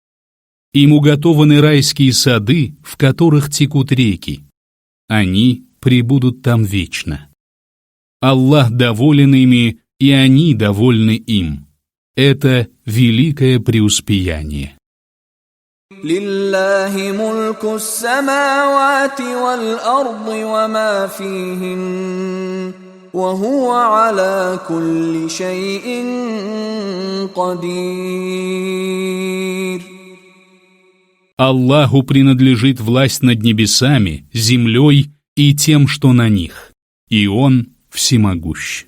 Им уготованы райские сады, в которых текут реки. Они пребудут там вечно. Аллах доволен ими, и они довольны им. Это великое преуспеяние». لله ملك السماوات والأرض وما فيهن وهو على كل شيء قدير. Аллаху принадлежит власть над небесами, землей и тем, что на них, и Он всемогущ.